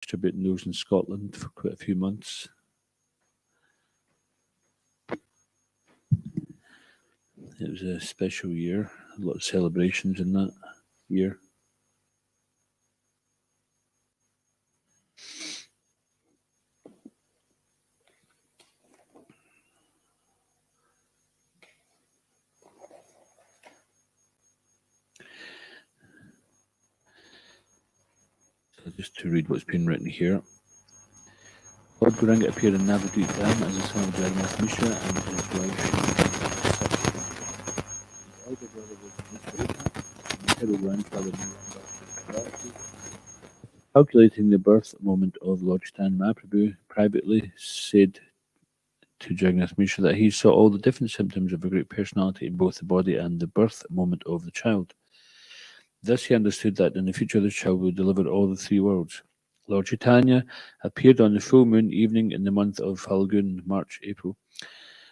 distributing those in Scotland for quite a few months. It was a special year, a lot of celebrations in that year. So just to read what's been written here. Lord Gauranga appeared in Navadvip Dam as the son of Jagannath Mishra and his wife. His elder brother was Nisarika, and maternal grandfather calculating the birth moment of Lord Chaitanya Mahaprabhu, privately said to Jagannath Mishra that he saw all the different symptoms of a great personality in both the body and the birth moment of the child. Thus he understood that in the future the child would deliver all the three worlds. Lord Chaitanya appeared on the full moon evening in the month of Falgun, March, April.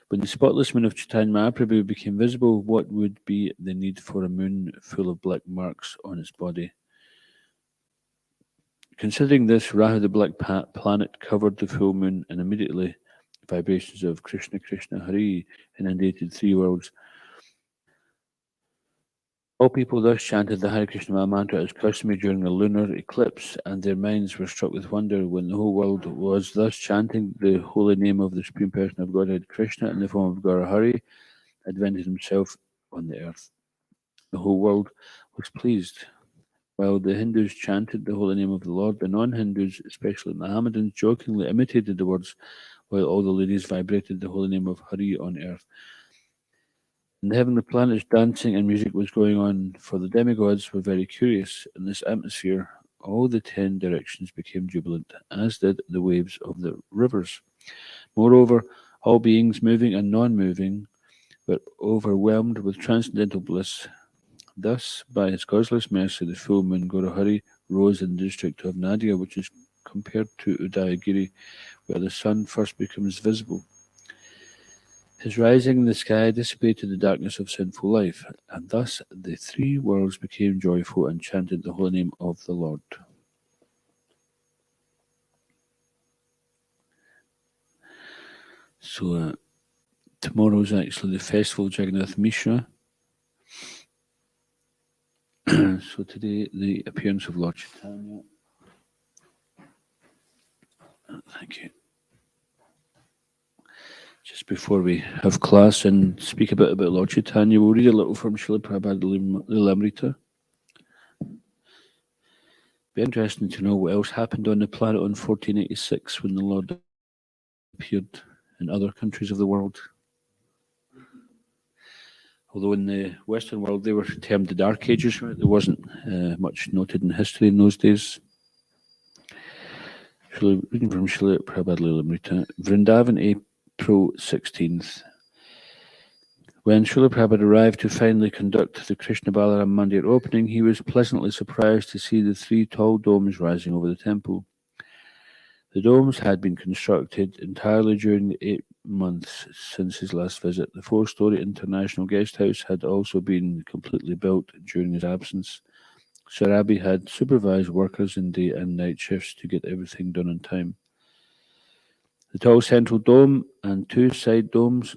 When the spotless moon of Chaitanya Mahaprabhu became visible, what would be the need for a moon full of black marks on its body? Considering this, Rahu, the black planet, covered the full moon, and immediately vibrations of Krishna Krishna Hari inundated three worlds. All people thus chanted the Hare Krishna Maha Mantra as customary during a lunar eclipse, and their minds were struck with wonder when the whole world was thus chanting the holy name of the Supreme Person of Godhead, Krishna, in the form of Gaura Hari, had vented himself on the earth. The whole world was pleased. While the Hindus chanted the holy name of the Lord, the non-Hindus, especially Mohammedans, jokingly imitated the words, while all the ladies vibrated the holy name of Hari on earth. In the heavenly planets, dancing and music was going on, for the demigods were very curious. In this atmosphere, all the 10 directions became jubilant, as did the waves of the rivers. Moreover, all beings, moving and non-moving, were overwhelmed with transcendental bliss. Thus, by his causeless mercy, the full moon Gaurahari rose in the district of Nadia, which is compared to Udayagiri, where the sun first becomes visible. His rising in the sky dissipated the darkness of sinful life, and thus the three worlds became joyful and chanted the holy name of the Lord. So tomorrow is actually the festival of Jagannath Mishra. So today, the appearance of Lord Chaitanya. Thank you. Just before we have class and speak a bit about Lord Chaitanya, we'll read a little from Srila Prabhupada the Limrita. Be interesting to know what else happened on the planet on 1486 when the Lord appeared in other countries of the world. Although in the Western world they were termed the Dark Ages, there wasn't much noted in history in those days. Reading from Srila Prabhupada Limrita, Vrindavan, April 16th. When Srila Prabhupada arrived to finally conduct the Krishna Balaram Mandir opening, he was pleasantly surprised to see the three tall domes rising over the temple. The domes had been constructed entirely during the 8 months since his last visit. The 4-story international guest house had also been completely built during his absence. Sarabi had supervised workers in day and night shifts to get everything done on time. The tall central dome and 2 side domes,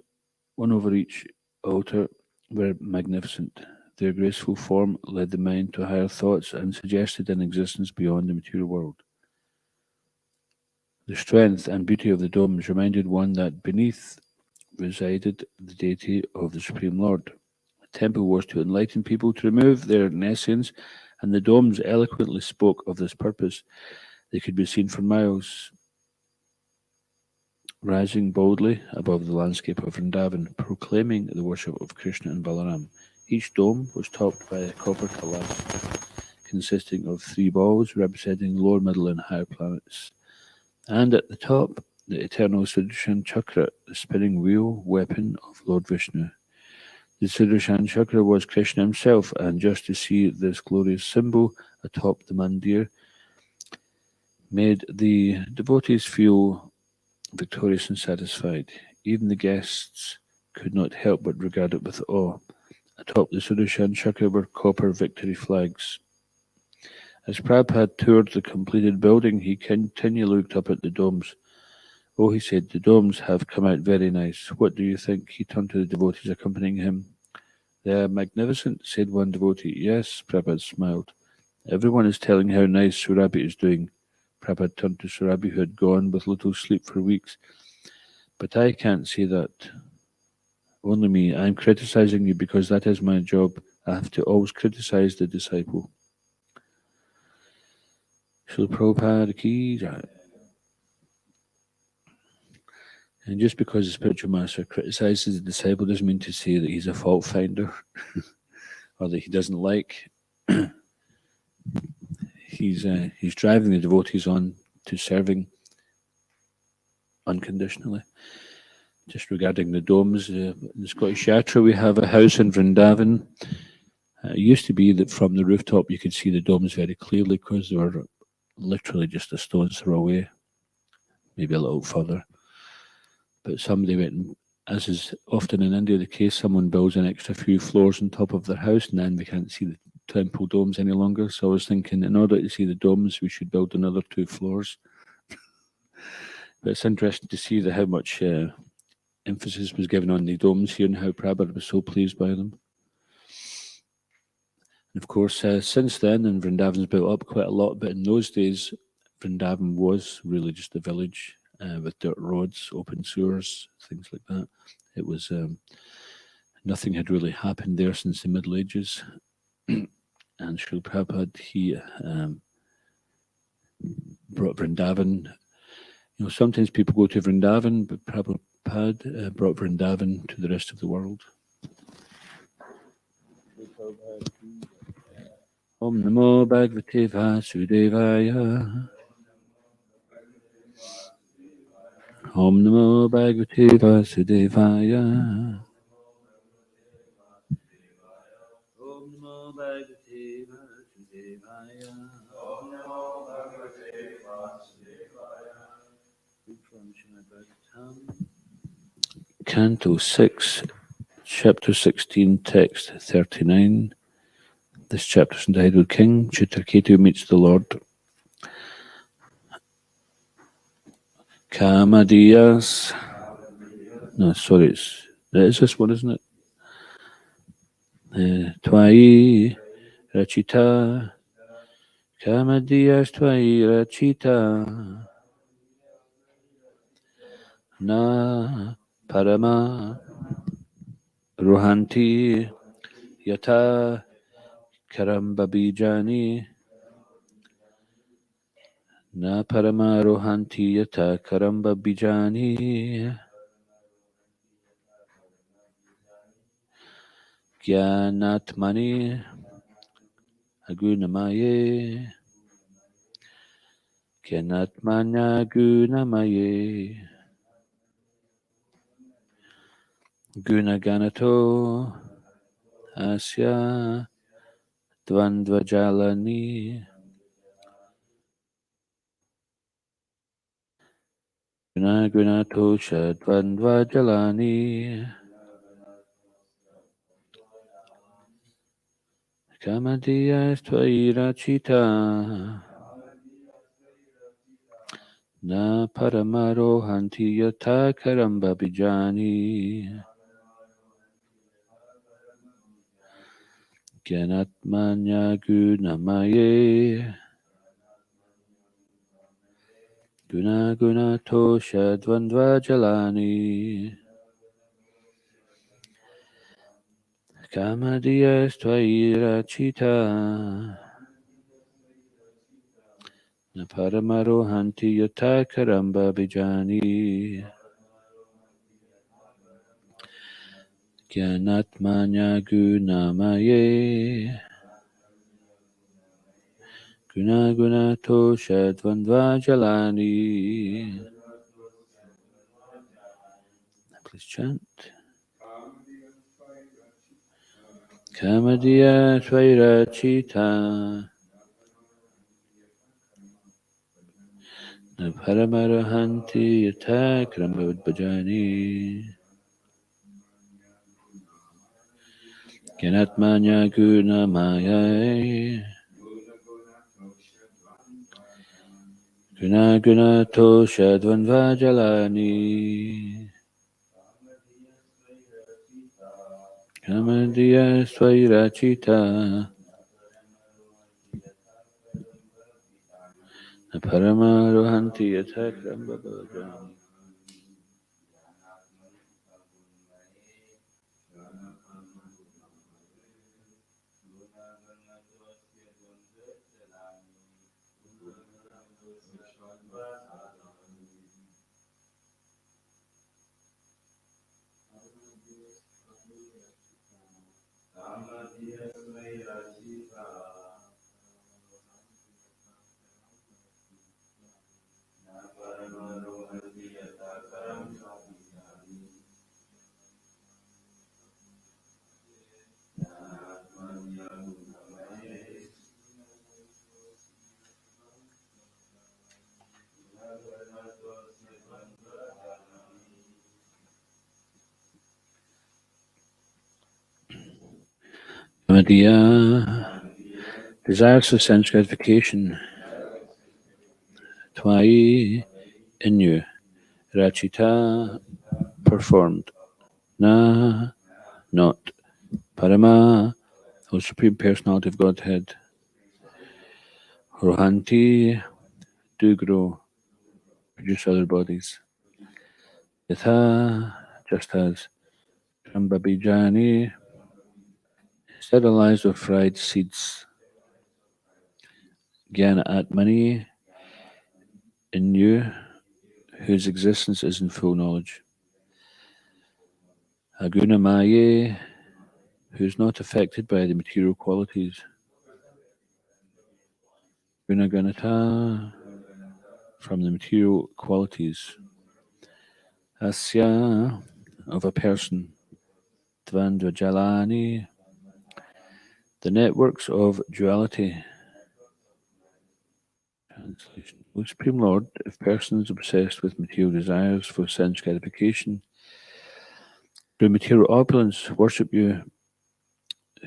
one over each altar, were magnificent. Their graceful form led the mind to higher thoughts and suggested an existence beyond the material world. The strength and beauty of the domes reminded one that beneath resided the deity of the Supreme Lord. The temple was to enlighten people to remove their nescience, and the domes eloquently spoke of this purpose. They could be seen for miles, rising boldly above the landscape of Vrindavan, proclaiming the worship of Krishna and Balaram. Each dome was topped by a copper kalash consisting of 3 balls representing lower, middle, and higher planets. And at the top, the eternal Sudarshan Chakra, the spinning wheel weapon of Lord Vishnu. The Sudarshan Chakra was Krishna himself, and just to see this glorious symbol atop the mandir made the devotees feel victorious and satisfied. Even the guests could not help but regard it with awe. Atop the Sudarshan Chakra were copper victory flags, As Prabhupada toured the completed building, he continually looked up at the domes. Oh, he said, the domes have come out very nice. What do you think? He turned to the devotees accompanying him. They are magnificent, said one devotee. Yes, Prabhupada smiled. Everyone is telling how nice Surabi is doing. Prabhupada turned to Surabi, who had gone with little sleep for weeks. But I can't say that. Only me. I'm criticizing you because that is my job. I have to always criticize the disciple. Srila Prabhupada ki jai. And just because the spiritual master criticizes the disciple doesn't mean to say that he's a fault finder or that he doesn't like. He's driving the devotees on to serving unconditionally. Just regarding the domes, in the Scottish Yatra, we have a house in Vrindavan. It used to be that from the rooftop you could see the domes very clearly because they were literally just a stone's throw away, maybe a little further. But somebody went, and, as is often in India the case, someone builds an extra few floors on top of their house, and then we can't see the temple domes any longer. So I was thinking, in order to see the domes, we should build another 2 floors. But it's interesting to see how much emphasis was given on the domes here and how Prabhupada was so pleased by them. And of course, since then, and Vrindavan's built up quite a lot, but in those days, Vrindavan was really just a village with dirt roads, open sewers, things like that. It was nothing had really happened there since the Middle Ages. And Srila Prabhupada, he brought Vrindavan. You know, sometimes people go to Vrindavan, but Prabhupada brought Vrindavan to the rest of the world. Om Namo Bhagavate Vasudevaya. Om Namo Bhagavate Vasudevaya. Om Namo Bhagavate Vasudevaya. Om Namo Bhagavate Vasudevaya. From Srimad Bhagavatam, Canto 6, Chapter 16, Text 39. This chapter is entitled King Chitraketu Meets the Lord. Kamadiyas. No, sorry, it's this one, isn't it? Twai Rachita. Kamadiyas Twai Rachita. Na Parama Rohanti Yata Karambabijani. Na Parama Rohanti Yata Karambabijani. Gyanatmani Agunamaye. Gyanatmanya Gunamaye. Gunaganato Asya Dvandvajalani. Gunagunato Shadvandvajalani. Kamadiyas Tvai Rachita. Na Paramaro Hanti Yata Karambabijani. Gyanatmanya Gunamaye. Gunagunato Shadvandvajalani. Kamadiyas Tvai Rachita. Na Paramaro Hanti Yata Karambabijani. Gyanatmanya Gunamaye. Gunagunato Shadvandvajalani. Please chant. Kamadiya Svairachita. Na Paramarahanti Yata Karambabijani. Gyanatmanya Gunamaye. Guna guna tosha dvanva jalani. Kamadhiya svairachita. Parama rohanti yathakram babajani. Kamadhiya, desires for sense gratification. Tvai, in you. Rachita, performed. Na, not. Parama, O Supreme Personality of Godhead. Rohanti, do grow, produce other bodies. Yatha, just as. Shambhabijani, sterilized or fried seeds. Jnana Atmani, in you, whose existence is in full knowledge. Aguna Maye, who is not affected by the material qualities. Gunaganata, from the material qualities. Asya, of a person. Dvandvajalani, the networks of duality. Translation. O Supreme Lord, if persons obsessed with material desires for sense gratification, through material opulence, worship you,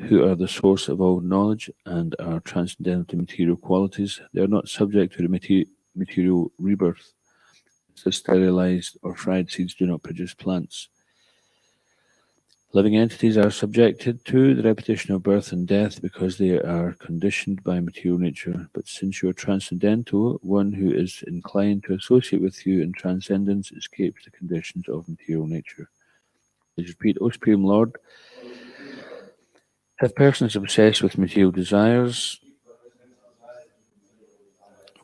who are the source of all knowledge and are transcendental to material qualities, they are not subject to the material rebirth. The sterilized or fried seeds do not produce plants. Living entities are subjected to the repetition of birth and death because they are conditioned by material nature. But since you are transcendental, one who is inclined to associate with you in transcendence escapes the conditions of material nature. Please repeat, O Supreme Lord, if persons obsessed with material desires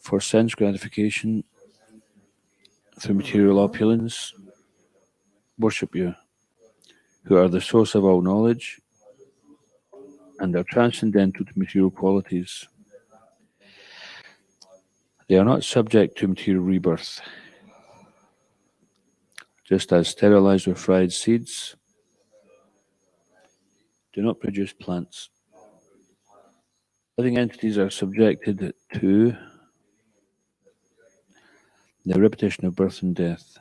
for sense gratification through material opulence, worship you, who are the source of all knowledge and are transcendental to material qualities. They are not subject to material rebirth. Just as sterilized or fried seeds do not produce plants. Living entities are subjected to the repetition of birth and death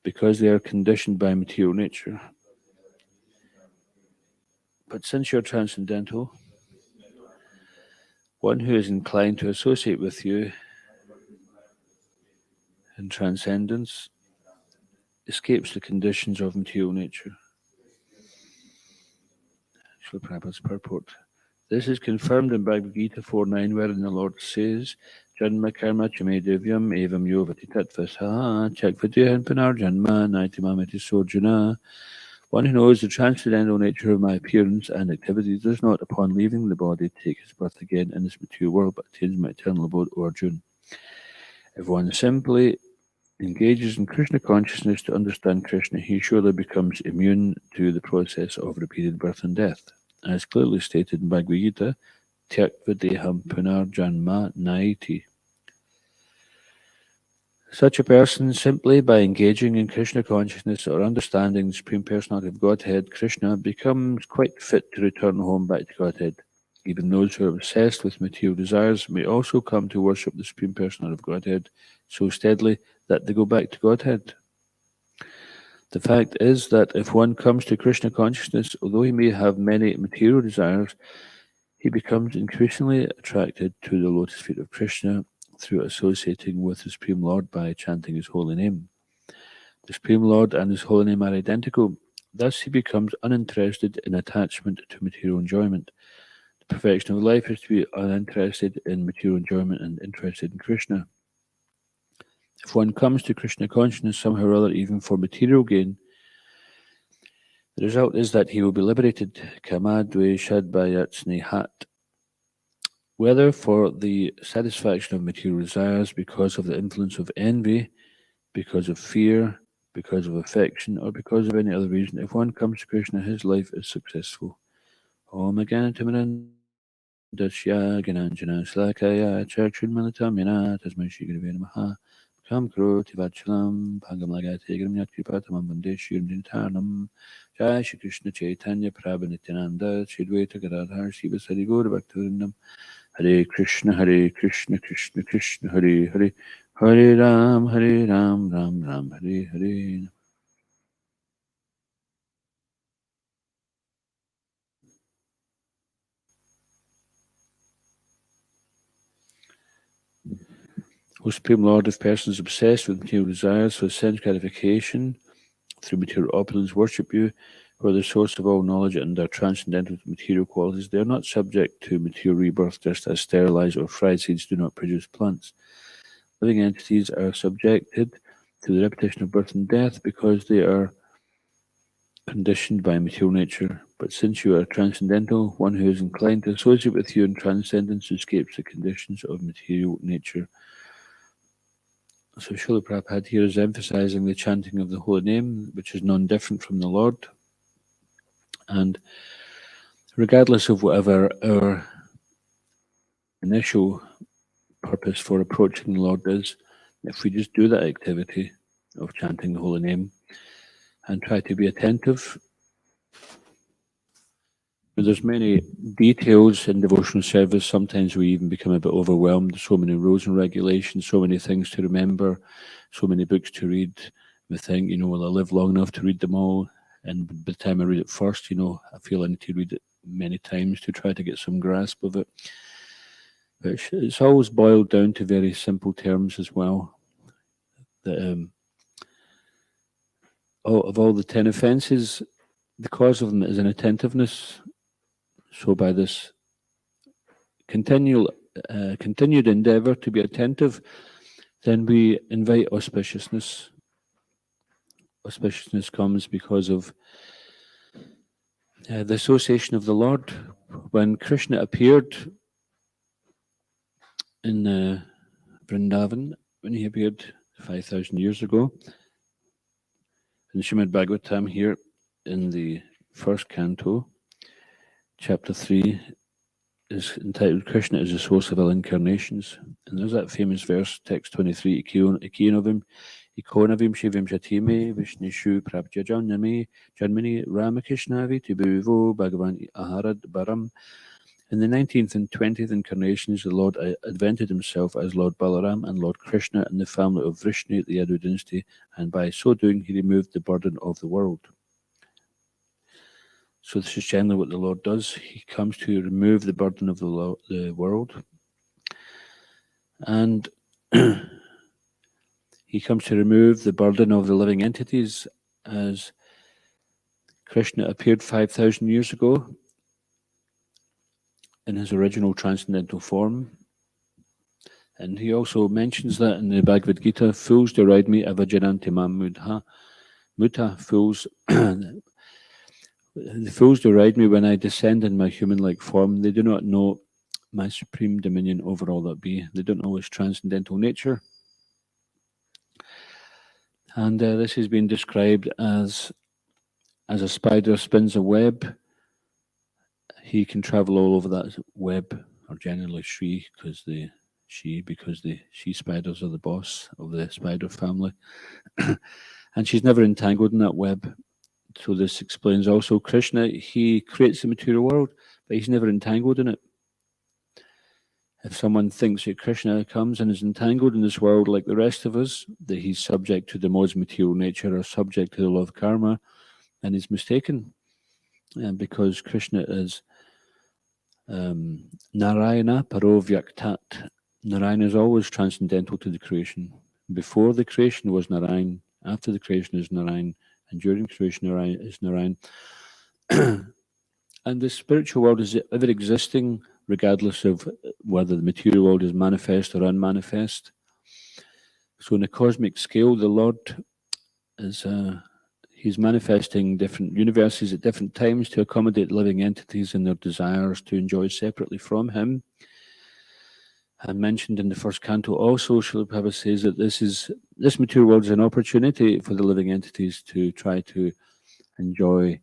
because they are conditioned by material nature. But since you're transcendental, one who is inclined to associate with you in transcendence escapes the conditions of material nature. Srila Prabhupada's purport. This is confirmed in Bhagavad Gita 4.9, wherein the Lord says, Janma karma chame divyam evam yovati tatvasa chakvatihan panar janma naitimamati sojana. One who knows the transcendental nature of my appearance and activity does not, upon leaving the body, take his birth again in this material world, but attains my eternal abode, Arjuna. If one simply engages in Krishna consciousness to understand Krishna, he surely becomes immune to the process of repeated birth and death. As clearly stated in Bhagavad Gita, Tyaktva deham punar janma naiti. Such a person, simply by engaging in Krishna consciousness or understanding the Supreme Personality of Godhead, Krishna, becomes quite fit to return home back to Godhead. Even those who are obsessed with material desires may also come to worship the Supreme Personality of Godhead so steadily that they go back to Godhead. The fact is that if one comes to Krishna consciousness, although he may have many material desires, he becomes increasingly attracted to the lotus feet of Krishna, through associating with the Supreme Lord by chanting his holy name. The Supreme Lord and his holy name are identical. Thus he becomes uninterested in attachment to material enjoyment. The perfection of life is to be uninterested in material enjoyment and interested in Krishna. If one comes to Krishna consciousness somehow or other, even for material gain, the result is that he will be liberated. Kamadve Shadbayatsnihat. Whether for the satisfaction of material desires, because of the influence of envy, because of fear, because of affection, or because of any other reason, if one comes to Krishna, his life is successful. Om Ganantamarandasya Gananjana Slakaya Chakshunmalatamina Tasmai Shri Gurave Namaha Kam Kroti Vachalam Bhagam Lagate Gram Yatkipatamam Vande Shrim Dintarnam Jai Shri Krishna Chaitanya Prabhu Nityananda Shri Dvaita Gadadhar Shri Vasari Gaura Bhaktivinoda Hare Krishna, Krishna Krishna, Hare Hare, Hare Ram, Ram Ram, Hare Hare. O Supreme Lord, if persons obsessed with material desires for sense gratification through material opulence worship you, who are the source of all knowledge and are transcendental to material qualities, they are not subject to material rebirth, just as sterilized or fried seeds do not produce plants. Living entities are subjected to the repetition of birth and death because they are conditioned by material nature. But since you are transcendental, one who is inclined to associate with you in transcendence escapes the conditions of material nature. So Srila Prabhupada here is emphasizing the chanting of the holy name, which is non-different from the Lord. And regardless of whatever our initial purpose for approaching the Lord is, if we just do that activity of chanting the holy name and try to be attentive, there's many details in devotional service. Sometimes we even become a bit overwhelmed. So many rules and regulations, so many things to remember, so many books to read. We think, will I live long enough to read them all? And by the time I read it first, I feel I need to read it many times to try to get some grasp of it. But it's always boiled down to very simple terms as well. That of all the 10 offences, the cause of them is inattentiveness. So by this continued endeavour to be attentive, then we invite auspiciousness. Auspiciousness comes because of the association of the Lord. When Krishna appeared in Vrindavan, when he appeared 5,000 years ago, in Srimad Bhagavatam here in the first canto, chapter 3, is entitled Krishna is the source of all incarnations. And there's that famous verse, text 23, Ikonavim Shivim Shatime Vishnishu Prabhya Janmini Ramakrishnavi Tibuvo Bhagavan Aharad Baram. In the 19th and 20th incarnations, the Lord advented himself as Lord Balaram and Lord Krishna in the family of Vrishni, the Yadu dynasty, and by so doing he removed the burden of the world. So this is generally what the Lord does. He comes to remove the burden of the world. And he comes to remove the burden of the living entities, as Krishna appeared 5,000 years ago in his original transcendental form. And he also mentions that in the Bhagavad Gita, fools deride me avajananti mam mudha, fools. The fools deride me when I descend in my human-like form. They do not know my supreme dominion over all that be. They don't know its transcendental nature. And this has been described as a spider spins a web. He can travel all over that web, or generally she, because the she spiders are the boss of the spider family. And she's never entangled in that web. So this explains also Krishna, he creates the material world, but he's never entangled in it. If someone thinks that Krishna comes and is entangled in this world like the rest of us, that he's subject to the modes of material nature or subject to the law of karma, then he's mistaken. And because Krishna is Narayana Parovyaktat, Narayana is always transcendental to the creation. Before the creation was Narayan, after the creation is Narayan, and during creation is Narayan. And the spiritual world is ever existing, regardless of whether the material world is manifest or unmanifest. So, in the cosmic scale, the Lord is he's manifesting different universes at different times to accommodate living entities and their desires to enjoy separately from him. And mentioned in the first canto also, Srila Prabhupada says that this material world is an opportunity for the living entities to try to enjoy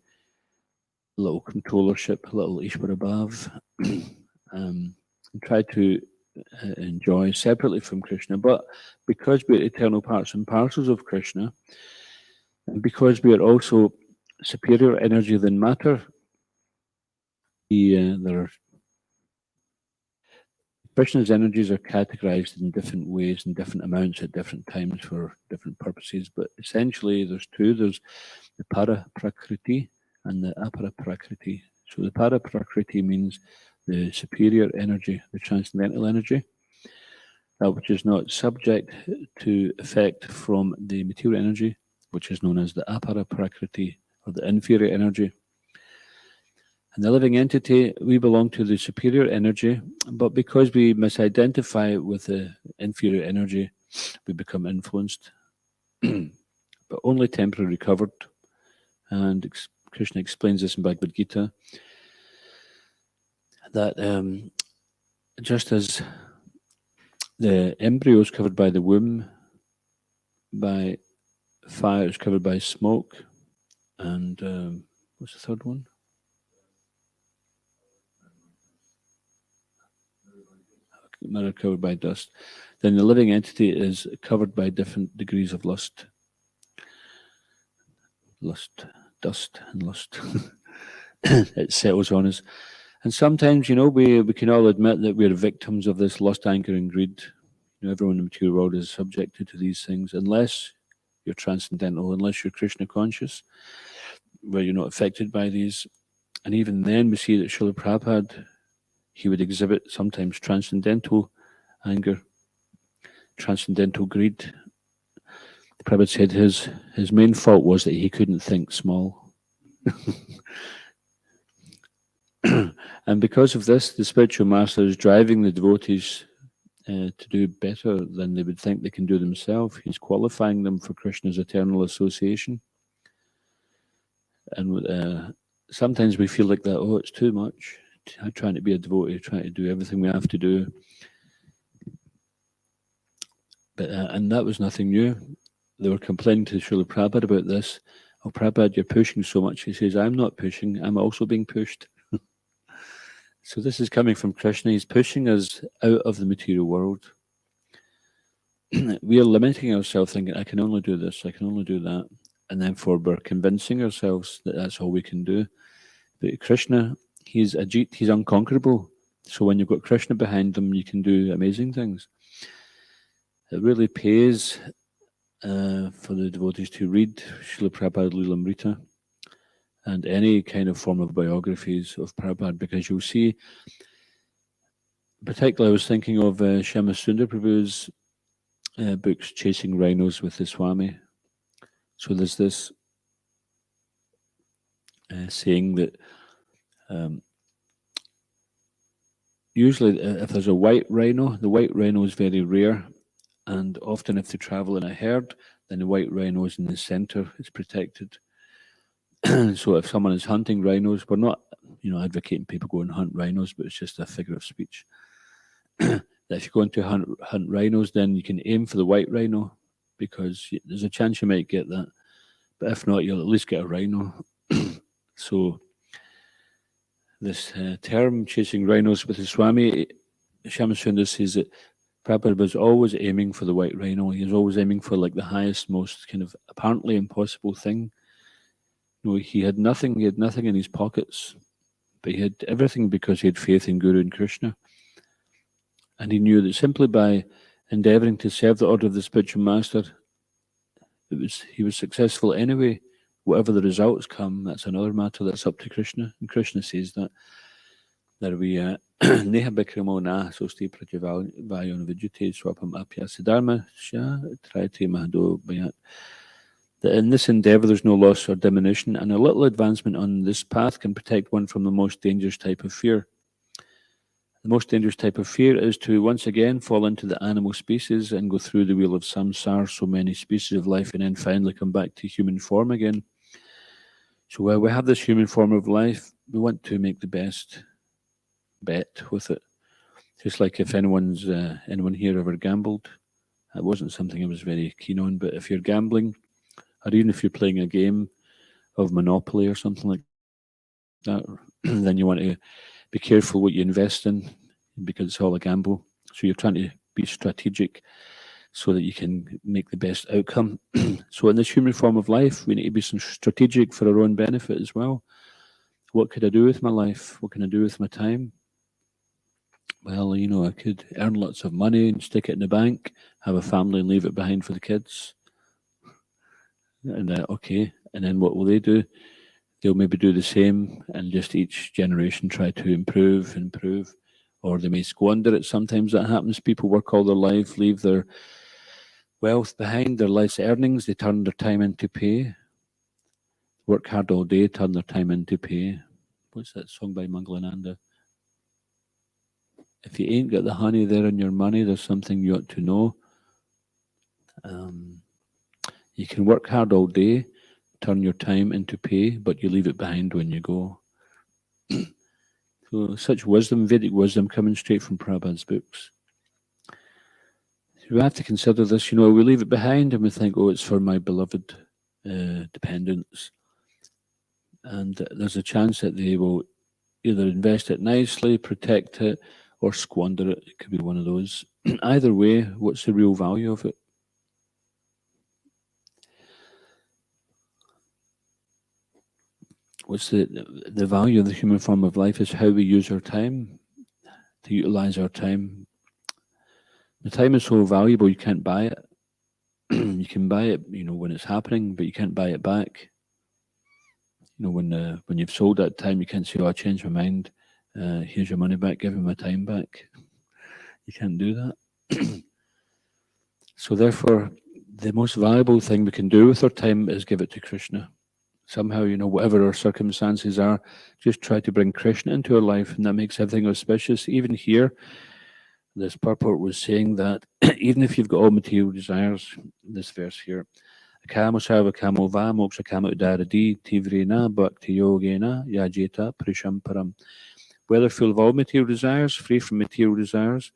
a little controllership, a little Ishvara Bhav, and try to enjoy separately from Krishna. But because we're eternal parts and parcels of Krishna, and because we are also superior energy than matter, there are Krishna's energies are categorized in different ways and different amounts at different times for different purposes. But essentially, there's two. There's the para prakriti and the apara prakriti. So the para prakriti means the superior energy, the transcendental energy, that which is not subject to effect from the material energy, which is known as the apara prakriti, or the inferior energy. And the living entity, we belong to the superior energy, but because we misidentify with the inferior energy, we become influenced, but only temporarily recovered. And Krishna explains this in Bhagavad Gita, that just as the embryo is covered by the womb, by fire is covered by smoke, and what's the third one? Matter covered by dust. Then the living entity is covered by different degrees of lust, dust, and lust. It settles on us. And sometimes, we can all admit that we're victims of this lust, anger, and greed. Everyone in the material world is subjected to these things, unless you're transcendental, unless you're Krishna conscious, where you're not affected by these. And even then, we see that Srila Prabhupada, he would exhibit sometimes transcendental anger, transcendental greed. Prabhupada said his main fault was that he couldn't think small. And because of this, the spiritual master is driving the devotees to do better than they would think they can do themselves. He's qualifying them for Krishna's eternal association. And sometimes we feel like that, it's too much. I'm trying to be a devotee, trying to do everything we have to do. But and that was nothing new. They were complaining to Srila Prabhupada about this. Oh, Prabhupada, you're pushing so much. He says, I'm not pushing, I'm also being pushed. So this is coming from Krishna. He's pushing us out of the material world. We are limiting ourselves, thinking, I can only do this, I can only do that. And then we're convincing ourselves that that's all we can do. But Krishna, he's Ajit, he's unconquerable. So when you've got Krishna behind them, you can do amazing things. It really pays for the devotees to read Srila Prabhupada Lilamrita and any kind of form of biographies of Prabhupada, because you'll see, particularly I was thinking of Shyamasundar Sundar Prabhu's books, Chasing Rhinos with the Swami. So there's this saying that usually if there's a white rhino, the white rhino is very rare, and often if they travel in a herd, then the white rhino is in the center, it's protected. So if someone is hunting rhinos, we're not advocating people go and hunt rhinos, but it's just a figure of speech. That if you're going to hunt rhinos, then you can aim for the white rhino, because there's a chance you might get that. But if not, you'll at least get a rhino. So this term, chasing rhinos with the Swami, Shyamasundar says that Prabhupada was always aiming for the white rhino. He was always aiming for like the highest, most kind of apparently impossible thing. He had nothing. He had nothing in his pockets, but he had everything because he had faith in Guru and Krishna. And he knew that simply by endeavouring to serve the order of the spiritual master, he was successful anyway. Whatever the results come, that's another matter. That's up to Krishna. And Krishna says that we Neha Bikramo Na, Sosti Prajavayon Vijute Swapam Apya Siddharma Sha Triti Mahado Bayat. That in this endeavour there's no loss or diminution, and a little advancement on this path can protect one from the most dangerous type of fear. The most dangerous type of fear is to once again fall into the animal species and go through the wheel of samsara, so many species of life, and then finally come back to human form again. So while we have this human form of life, we want to make the best bet with it. Just like if anyone here ever gambled, that wasn't something I was very keen on, but if you're gambling, or even if you're playing a game of Monopoly or something like that, then you want to be careful what you invest in because it's all a gamble. So you're trying to be strategic so that you can make the best outcome. So in this human form of life, we need to be some strategic for our own benefit as well. What could I do with my life? What can I do with my time? Well, I could earn lots of money and stick it in the bank, have a family and leave it behind for the kids. And okay, and then what will they do? They'll maybe do the same, and just each generation try to improve, or they may squander it. Sometimes that happens. People work all their life, leave their wealth behind, their life's earnings, they turn their time into pay. Work hard all day, turn their time into pay. What's that song by Manglananda? If you ain't got the honey there in your money, there's something you ought to know. You can work hard all day, turn your time into pay, but you leave it behind when you go. So such wisdom, Vedic wisdom, coming straight from Prabhupada's books. So we have to consider this. We leave it behind and we think, oh, it's for my beloved dependents. And there's a chance that they will either invest it nicely, protect it, or squander it. It could be one of those. Either way, what's the real value of it? What's the value of the human form of life is how we use our time, to utilize our time. The time is so valuable, you can't buy it. You can buy it, when it's happening, but you can't buy it back. When you've sold that time, you can't say, oh, I changed my mind. Here's your money back, give me my time back. You can't do that. So therefore, the most valuable thing we can do with our time is give it to Krishna. Somehow, whatever our circumstances are, just try to bring Krishna into our life, and that makes everything auspicious. Even here, this purport was saying that even if you've got all material desires, this verse here, Kamo sarva kamo va moksha kamo udaradi tivrena bhakti yogena yajeta prishamparam. Whether full of all material desires, free from material desires,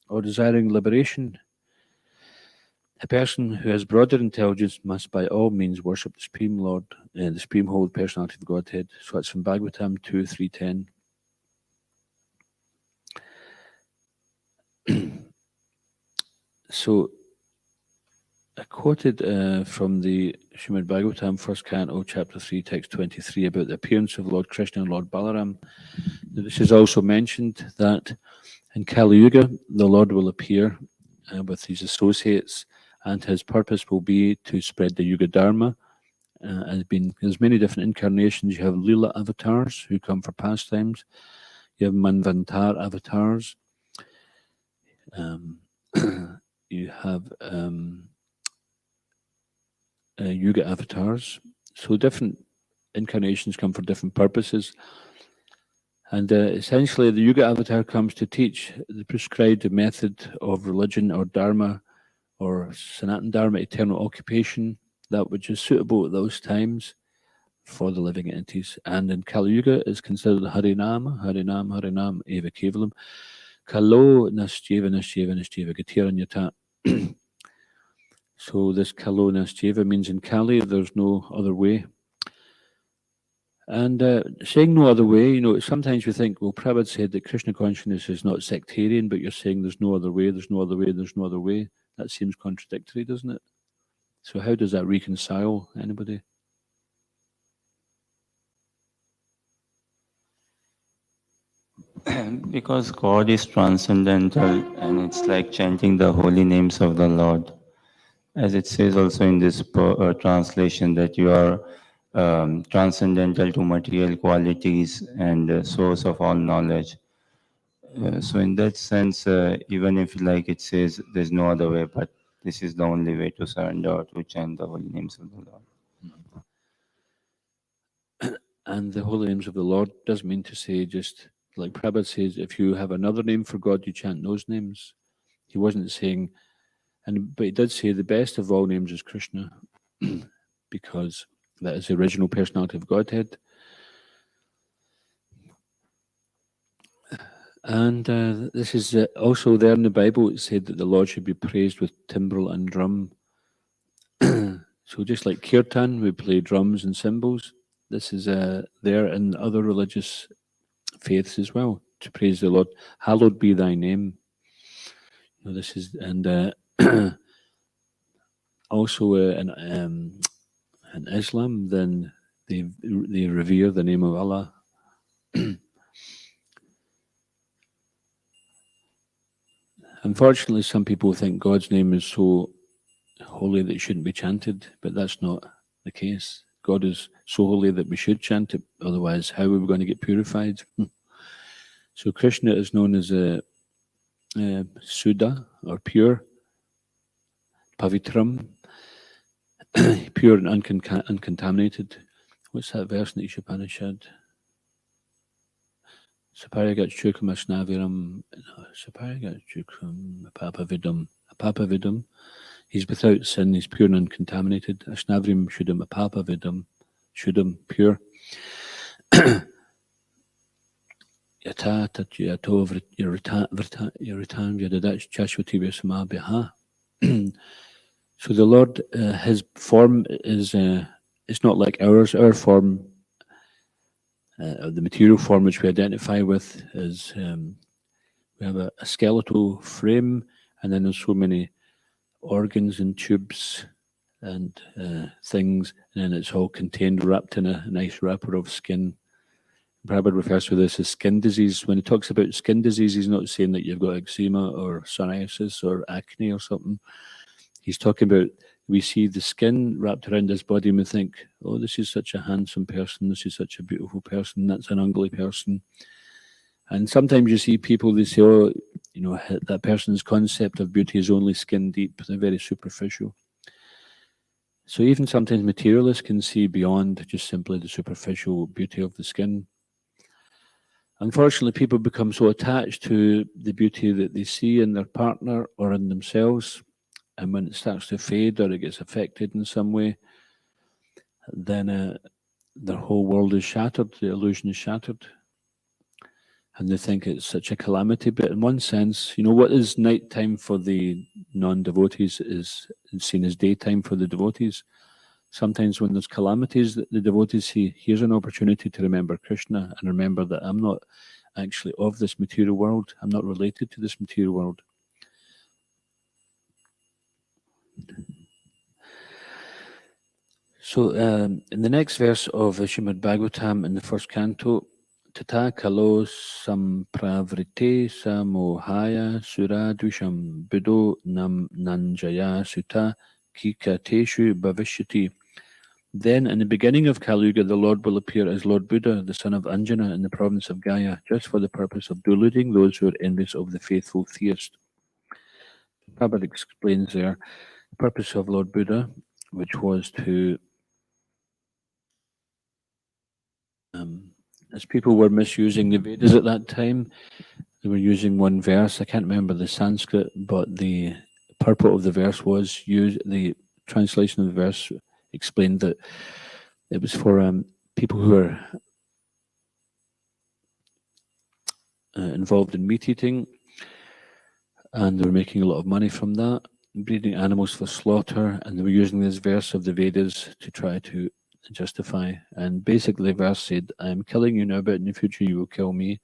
or desiring liberation, a person who has broader intelligence must by all means worship the Supreme Lord, the Supreme Holy Personality of Godhead. So that's from Bhagavatam 2.3.10. So I quoted from the Srimad Bhagavatam, first canto, chapter 3, text 23, about the appearance of Lord Krishna and Lord Balaram. This is also mentioned that in Kali Yuga, the Lord will appear with his associates, and his purpose will be to spread the Yuga Dharma. There's many different incarnations. You have Leela avatars who come for pastimes. You have Manvantar avatars. You have Yuga avatars. So different incarnations come for different purposes. And essentially, the Yuga avatar comes to teach the prescribed method of religion or dharma or Sanatana Dharma, eternal occupation, that which is suitable at those times for the living entities. And in Kali Yuga is considered Harinam, Harinam, Harinam, Eva Kevalam. Kalo Nasyeva Nasyeva Nasyeva Gatiranyata. So this Kalo Nasyeva means in Kali there's no other way. And saying no other way, sometimes we think, well, Prabhupada said that Krishna consciousness is not sectarian, but you're saying there's no other way, there's no other way, there's no other way. That seems contradictory, doesn't it? So how does that reconcile? Anybody? Because God is transcendental, and it's like chanting the holy names of the Lord. As it says also in this translation, that you are transcendental to material qualities and source of all knowledge. So in that sense, even if like it says there's no other way, but this is the only way to surrender or to chant the holy names of the Lord. And the holy names of the Lord does mean to say, just like Prabhupada says, if you have another name for God, you chant those names. He wasn't saying, but he did say the best of all names is Krishna, because that is the original personality of Godhead. And this is also there in the Bible. It said that the Lord should be praised with timbrel and drum. So just like kirtan, we play drums and cymbals. This is there in other religious faiths as well, to praise the Lord. Hallowed be thy name. You know, this is, and also in Islam, then they revere the name of Allah. Unfortunately, some people think God's name is so holy that it shouldn't be chanted, but that's not the case. God is so holy that we should chant it, otherwise how are we going to get purified? So Krishna is known as Suddha, or pure, Pavitram, pure and uncontaminated. What's that verse in the Ishopanishad? Saparigat Chukam Asnaviram, Saparigat Chukam Apapavidam. He's without sin, he's pure and uncontaminated. Asnavrim Shudam Apapavidam, Shudam, pure. Yata Tat Yato Yaritan Yadadat Chashwati Vyasamabiha. So the Lord, his form is it's not like ours. Our form, the material form which we identify with, is we have a skeletal frame, and then there's so many organs and tubes and things, and then it's all contained, wrapped in a nice wrapper of skin. Prabhupada refers to this as skin disease. When he talks about skin disease, he's not saying that you've got eczema or psoriasis or acne or something. He's talking about, we see the skin wrapped around his body and we think, oh, this is such a handsome person, this is such a beautiful person, that's an ugly person. And sometimes you see people, they say, oh, you know, that person's concept of beauty is only skin deep, they're very superficial. So even sometimes materialists can see beyond just simply the superficial beauty of the skin. Unfortunately, people become so attached to the beauty that they see in their partner or in themselves, and when it starts to fade or it gets affected in some way, then their whole world is shattered, the illusion is shattered, and they think it's such a calamity. But in one sense, you know, what is nighttime for the non-devotees is seen as daytime for the devotees. Sometimes when there's calamities, the devotees see, here's an opportunity to remember Krishna and remember that I'm not actually of this material world. I'm not related to this material world. So in the next verse of Srimad Bhagavatam in the first canto, Tata kalo sampravrite samohaya suradvisham buddho nam nanjaya sutta kikateshu bhavishyati. Then, in the beginning of Kali Yuga, the Lord will appear as Lord Buddha, the son of Anjana, in the province of Gaya, just for the purpose of deluding those who are envious of the faithful theist. Prabhupada explains there the purpose of Lord Buddha, which was to, as people were misusing the Vedas at that time, they were using one verse. I can't remember the Sanskrit, but the purport of the verse was the translation of the verse explained that it was for people who are involved in meat eating, and they were making a lot of money from that, breeding animals for slaughter, and they were using this verse of the Vedas to try to justify. And basically, the verse said, I am killing you now, but in the future you will kill me.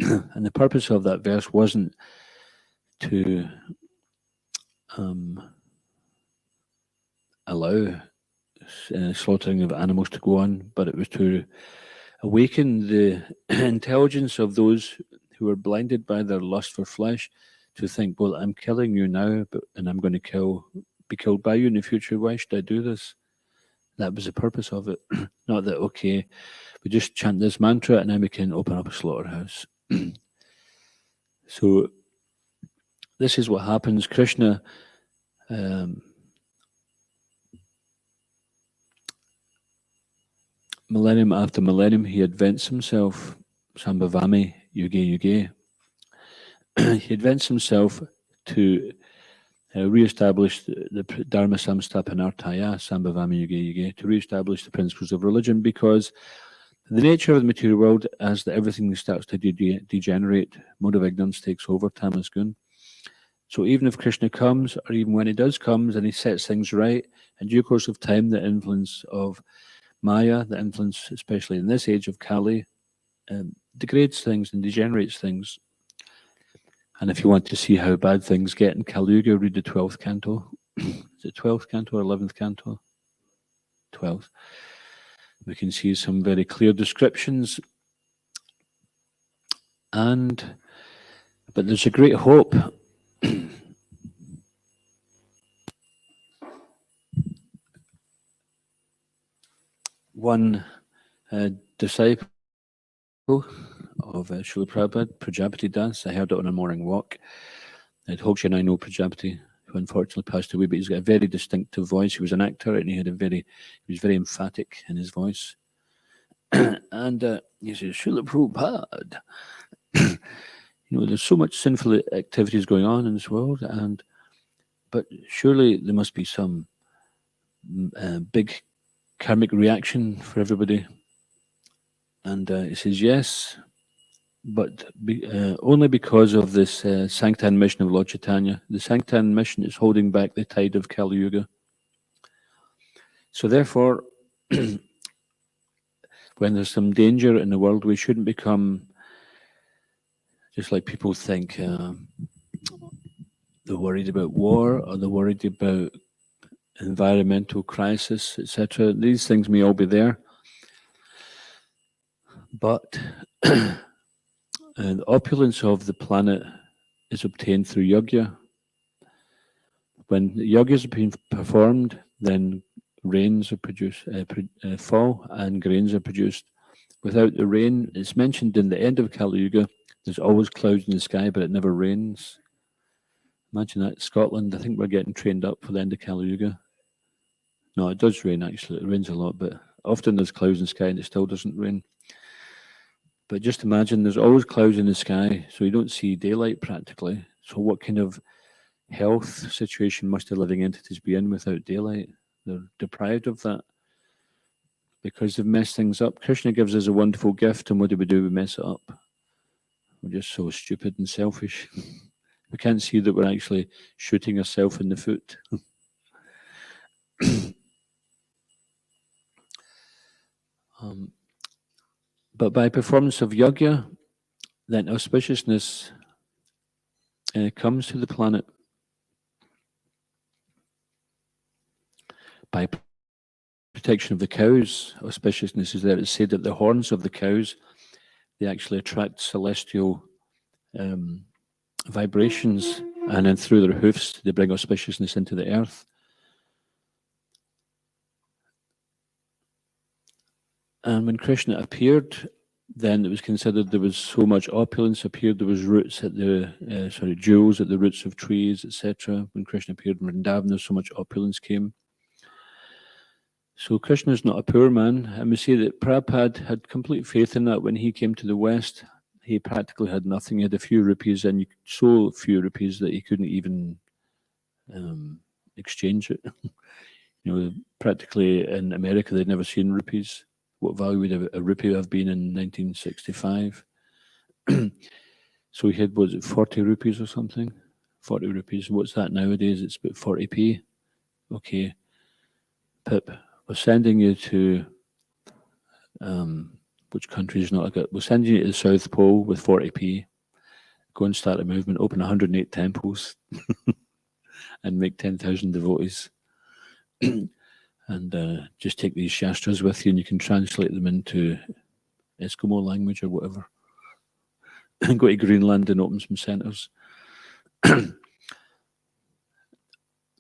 And the purpose of that verse wasn't to allow slaughtering of animals to go on, but it was to awaken the intelligence of those who were blinded by their lust for flesh to think, well, I'm killing you now, and I'm going to be killed by you in the future. Why should I do this? That was the purpose of it. Not that, okay, we just chant this mantra and then we can open up a slaughterhouse. So this is what happens. Krishna millennium after millennium, he invents himself, Sambhavami Yuge Yuge. He invents himself to re-establish the Dharma Samstapanartaya, Sambhavami Yuge Yuge, to re-establish the principles of religion, because the nature of the material world, as everything starts to degenerate, mode of ignorance takes over, tamas gun. So even if Krishna comes, or even when he does comes and he sets things right, in due course of time, the influence of Maya, the influence, especially in this age of Kali, degrades things and degenerates things. And if you want to see how bad things get in Kali Yuga, read the 12th canto. Is it 12th canto or 11th canto? 12th. We can see some very clear descriptions. But there's a great hope. One disciple of Srila Prabhupada, Prajapati Dasa, I heard it on a morning walk. Hoksha and I know Prajapati, who unfortunately passed away, but he's got a very distinctive voice. He was an actor, and he was very emphatic in his voice. And he says, Srila Prabhupada, there's so much sinful activities going on in this world, but surely there must be some big karmic reaction for everybody. And he says, yes, but only because of this Sanktan mission of Lord Chaitanya. The Sanktan mission is holding back the tide of Kali Yuga. So therefore, when there's some danger in the world, we shouldn't become, just like people think, they're worried about war, or they're worried about environmental crisis, etc. These things may all be there. But the opulence of the planet is obtained through yajna. When yajnas are being performed, then rains are produced, fall, and grains are produced. Without the rain, it's mentioned in the end of Kali Yuga, there's always clouds in the sky, but it never rains. Imagine that. Scotland, I think we're getting trained up for the end of Kali Yuga. No, it does rain actually. It rains a lot, but often there's clouds in the sky and it still doesn't rain. But just imagine there's always clouds in the sky, so you don't see daylight practically. So what kind of health situation must the living entities be in without daylight? They're deprived of that because they've messed things up. Krishna gives us a wonderful gift, and what do? We mess it up. We're just so stupid and selfish. We can't see that we're actually shooting ourselves in the foot. But by performance of yajna, then auspiciousness comes to the planet. By protection of the cows, auspiciousness is there. It's said that the horns of the cows, they actually attract celestial vibrations, and then through their hoofs, they bring auspiciousness into the earth. And when Krishna appeared, then it was considered there was so much opulence appeared. There was roots at jewels at the roots of trees, etc. When Krishna appeared in Vrindavan, there so much opulence came. So Krishna is not a poor man, and we see that Prabhupada had complete faith in that. When he came to the West, he practically had nothing. He had a few rupees, and so few rupees that he couldn't even exchange it. Practically in America, they'd never seen rupees. What value would a rupee have been in 1965? So he had, was it 40 rupees or something? 40 rupees. What's that nowadays? It's about 40p. Okay. Pip, we're sending you to, which country is not good? We're sending you to the South Pole with 40p. Go and start a movement, open 108 temples, and make 10,000 devotees. And just take these shastras with you, and you can translate them into Eskimo language or whatever. And go to Greenland and open some centers.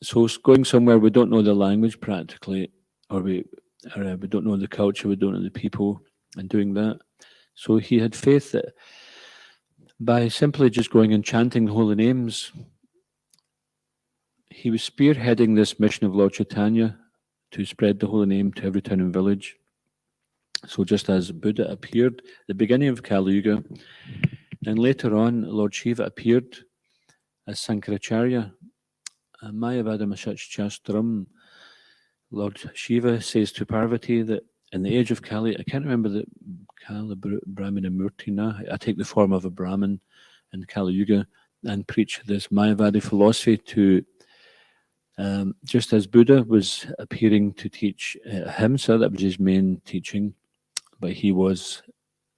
So it's going somewhere we don't know the language practically, or we don't know the culture, we don't know the people, and doing that. So he had faith that By simply just going and chanting the holy names, he was spearheading this mission of Lord Chaitanya to spread the holy name to every town and village. So just as Buddha appeared at the beginning of Kali Yuga, and later on Lord Shiva appeared as Sankaracharya, Mayavada Shastram, Lord Shiva says to Parvati that in the age of Kali, I can't remember the Kali Brahmana Murti now, I take the form of a Brahmin in Kali Yuga and preach this Mayavadi philosophy to, just as Buddha was appearing to teach Ahimsa, that was his main teaching, but he was,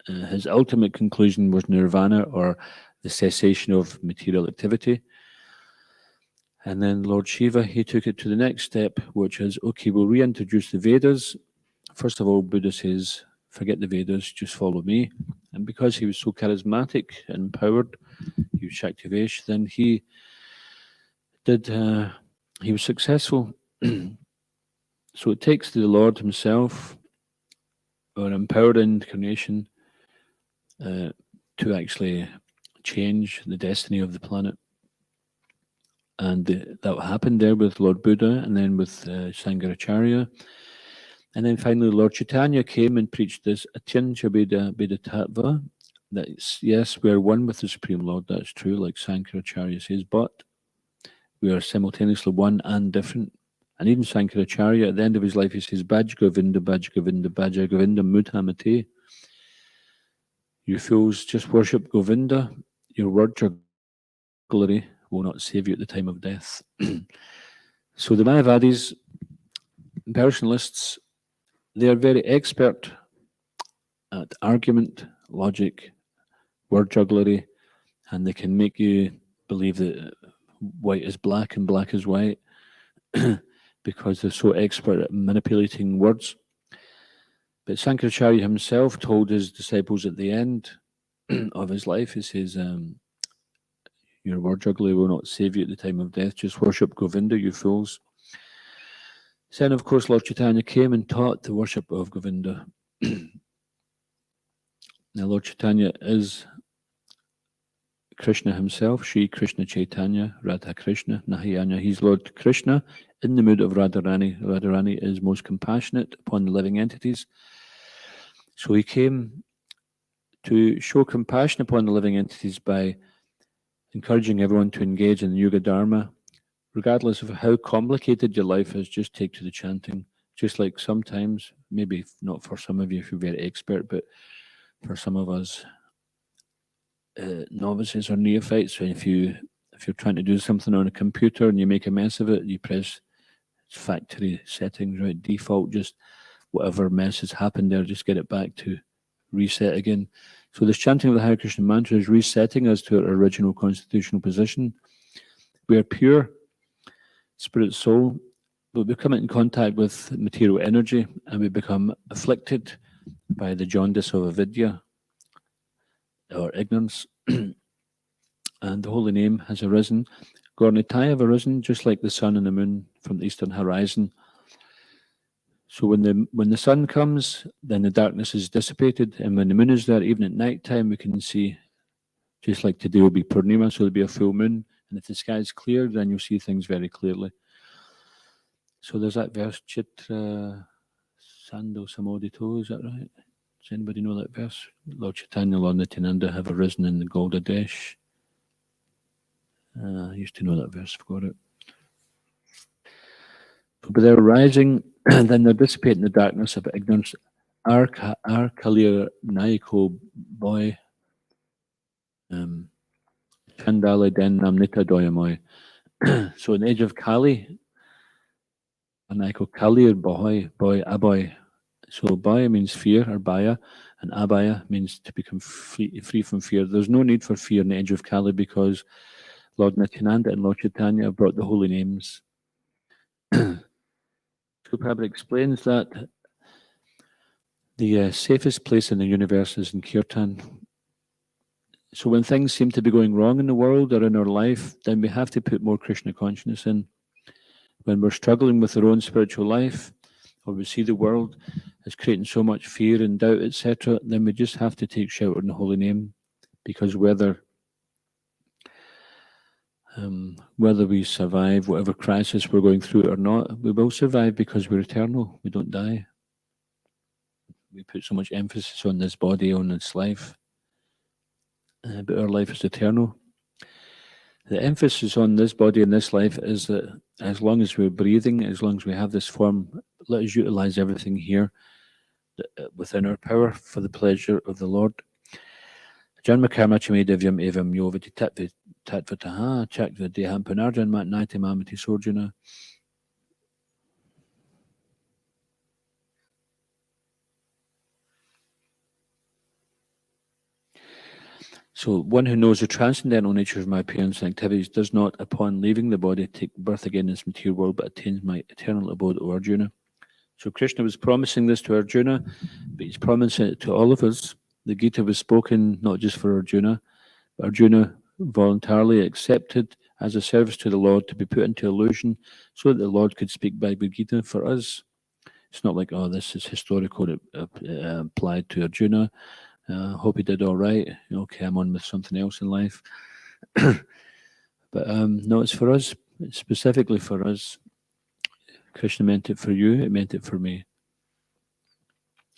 his ultimate conclusion was nirvana, or the cessation of material activity. And then Lord Shiva, he took it to the next step, which is, okay, we'll reintroduce the Vedas. First of all, Buddha says, forget the Vedas, just follow me. And because he was so charismatic and empowered, he was Shaktivesh, then he was successful. So it takes the Lord himself, or an empowered incarnation, to actually change the destiny of the planet. And that happened there with Lord Buddha, and then with Sankaracharya. And then finally, Lord Chaitanya came and preached this Atyancha Veda Tattva, that yes, we are one with the Supreme Lord, that's true, like Sankaracharya says, but we are simultaneously one and different. And even Sankaracharya, at the end of his life, he says, Bhaj Govinda, Bhaj Govinda, Bhaja Govinda Mudhamate. You fools, just worship Govinda. Your word jugglery will not save you at the time of death. So the Mayavadis, personalists, they are very expert at argument, logic, word jugglery, and they can make you believe that white is black and black is white because they're so expert at manipulating words. But Sankaracharya himself told his disciples at the end of his life, he says, your word jugglery will not save you at the time of death. Just worship Govinda, you fools. Then, of course, Lord Chaitanya came and taught the worship of Govinda. Now, Lord Chaitanya is Krishna himself, Sri Krishna Chaitanya, Radha Krishna, Nahayanya. He's Lord Krishna in the mood of Radharani. Radharani is most compassionate upon the living entities. So he came to show compassion upon the living entities by encouraging everyone to engage in the Yuga Dharma. Regardless of how complicated your life is, just take to the chanting. Just like sometimes, maybe not for some of you if you're very expert, but for some of us novices or neophytes, so if you're trying to do something on a computer and you make a mess of it, you press factory settings, right? Default, just whatever mess has happened there, just get it back to reset again. So this chanting of the Hare Krishna mantra is resetting us to our original constitutional position. We are pure spirit soul, but we come in contact with material energy and we become afflicted by the jaundice of avidya, or ignorance. And the holy name has arisen. Gaura have arisen, just like the sun and the moon from the eastern horizon. So when the sun comes, then the darkness is dissipated, and when the moon is there, even at night time, we can see, just like today will be Purnima, so there'll be a full moon, and if the sky is clear, then you'll see things very clearly. So there's that verse, Chitra Sando Samodito, is that right? Does anybody know that verse? Lord Chaitanya, Lord Nityananda have arisen in the Golda Desh. I used to know that verse, forgot it. But they're rising, and then they're dissipating the darkness of ignorance. Our Kalir Naiko boy, Chandali Den Namnita Doyamoy. So in the age of Kali, Naiko Kalir boy, Aboy. So Baya means fear, or Baya, and Abaya means to become free from fear. There's no need for fear in the age of Kali because Lord Nityananda and Lord Chaitanya have brought the holy names. Prabhupada explains that the safest place in the universe is in Kirtan. So when things seem to be going wrong in the world or in our life, then we have to put more Krishna consciousness in. When we're struggling with our own spiritual life, or we see the world as creating so much fear and doubt, etc., then we just have to take shelter in the holy name, because whether Whether we survive whatever crisis we're going through or not, we will survive because we're eternal. We don't die. We put so much emphasis on this body, on this life, but our life is eternal. The emphasis on this body and this life is that as long as we're breathing, as long as we have this form, let us utilize everything here within our power for the pleasure of the Lord. Janma karma chame divyam evam yovati tatvataha chakva deham panarjan matnaiti mamati sorjuna. So one who knows the transcendental nature of my appearance and activities does not, upon leaving the body, take birth again in this material world, but attains my eternal abode, O Arjuna. So Krishna was promising this to Arjuna, but he's promising it to all of us. The Gita was spoken not just for Arjuna, but Arjuna voluntarily accepted as a service to the Lord to be put into illusion so that the Lord could speak Bhagavad Gita for us. It's not like, oh, this is historical, it applied to Arjuna. Hope he did all right. Okay, I'm on with something else in life. But no, it's for us. It's specifically for us. Krishna meant it for you. It meant it for me.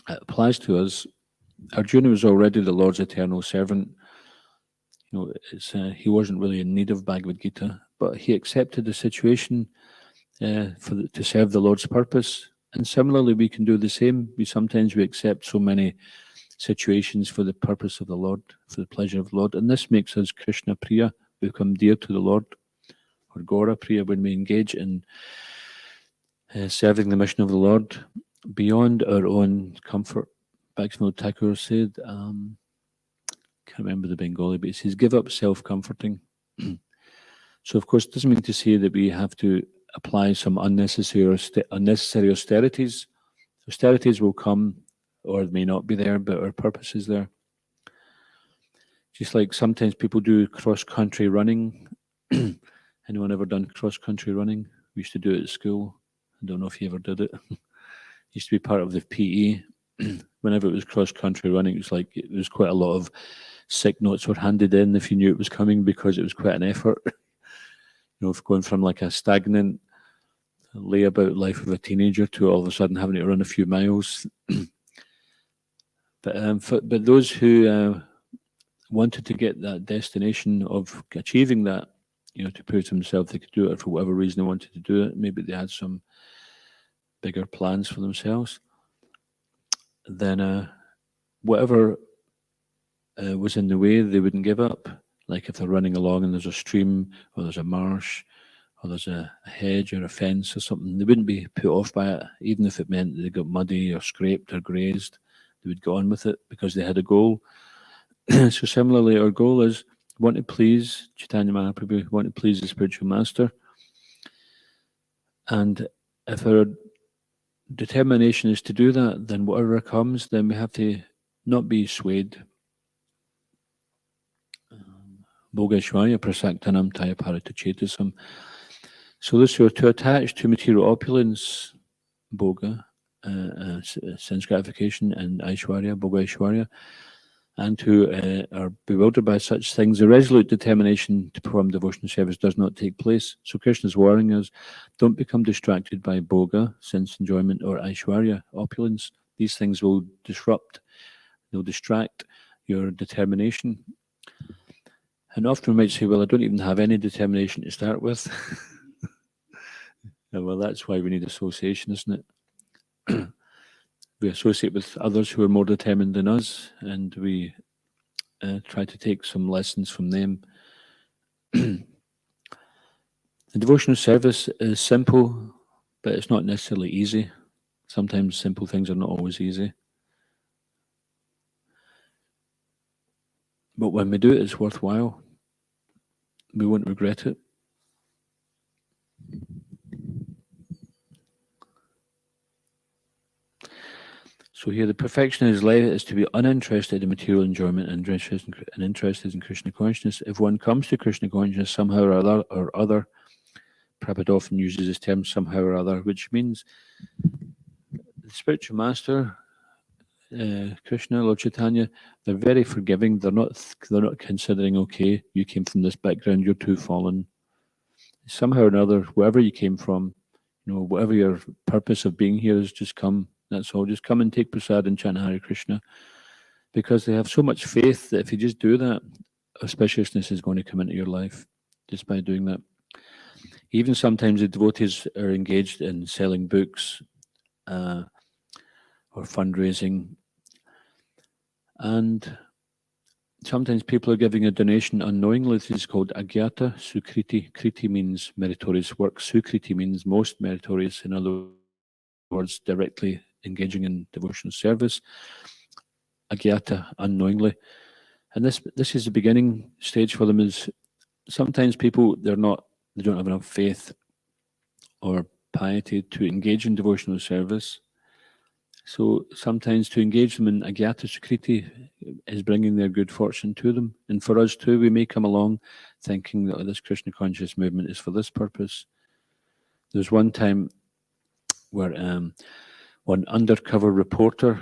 It applies to us. Arjuna was already the Lord's eternal servant. He wasn't really in need of Bhagavad Gita, but he accepted the situation to serve the Lord's purpose. And similarly, we can do the same. Sometimes we accept so many situations for the purpose of the Lord, for the pleasure of the Lord. And this makes us Krishna Priya, become dear to the Lord, or Gaura Priya, when we engage in serving the mission of the Lord beyond our own comfort. Bhaktivinoda Thakur said, can't remember the Bengali, but he says, give up self-comforting. So, of course, it doesn't mean to say that we have to apply some unnecessary austerities. Austerities will come or may not be there, but our purpose is there. Just like sometimes people do cross-country running. Anyone ever done cross-country running? We used to do it at school. I don't know if you ever did it. Used to be part of the PE. Whenever it was cross-country running, it was quite a lot of sick notes were handed in if you knew it was coming, because it was quite an effort. Going from like a stagnant layabout life of a teenager to all of a sudden having to run a few miles. But those who wanted to get that destination of achieving that, to prove to themselves they could do it for whatever reason they wanted to do it. Maybe they had some bigger plans for themselves. Then whatever was in the way, they wouldn't give up. Like if they're running along and there's a stream or there's a marsh or there's a hedge or a fence or something, they wouldn't be put off by it, even if it meant they got muddy or scraped or grazed. They would go on with it because they had a goal. So similarly, our goal is want to please Chaitanya Mahaprabhu, want to please the spiritual master. And if our determination is to do that, then whatever comes, then we have to not be swayed. Bhogashvaya prasaktanam taya paritachetasam. So those who are too attached to material opulence, bhoga, sense gratification, and aishwarya, bhoga aishwarya, and who are bewildered by such things, the resolute determination to perform devotional service does not take place. So Krishna is warning us, don't become distracted by bhoga, sense enjoyment, or aishwarya, opulence. These things will disrupt, they'll distract your determination. And often we might say, well, I don't even have any determination to start with. Well, that's why we need association, isn't it? We associate with others who are more determined than us, and we try to take some lessons from them. The devotional service is simple, but it's not necessarily easy. Sometimes simple things are not always easy. But when we do it, it's worthwhile. We won't regret it. So here, the perfection of his life is to be uninterested in material enjoyment and interested in Krishna consciousness. If one comes to Krishna consciousness somehow or other, Prabhupada often uses this term somehow or other, which means the spiritual master, Krishna, Lord Chaitanya, they're very forgiving. They're not considering, okay, you came from this background, you're too fallen. somehow or another, wherever you came from, whatever your purpose of being here is, just come. That's all. Just come and take prasad and chant Hare Krishna, because they have so much faith that if you just do that, auspiciousness is going to come into your life just by doing that. Even sometimes the devotees are engaged in selling books or fundraising, and sometimes people are giving a donation unknowingly. This is called agyata sukriti. Kriti means meritorious work. Sukriti means most meritorious. In other words, directly engaging in devotional service. Agyata, unknowingly. And this is the beginning stage for them. Is sometimes people, they don't have enough faith or piety to engage in devotional service. So sometimes to engage them in agyata sukriti is bringing their good fortune to them. And for us too, we may come along thinking that this Krishna conscious movement is for this purpose. There's one time where one undercover reporter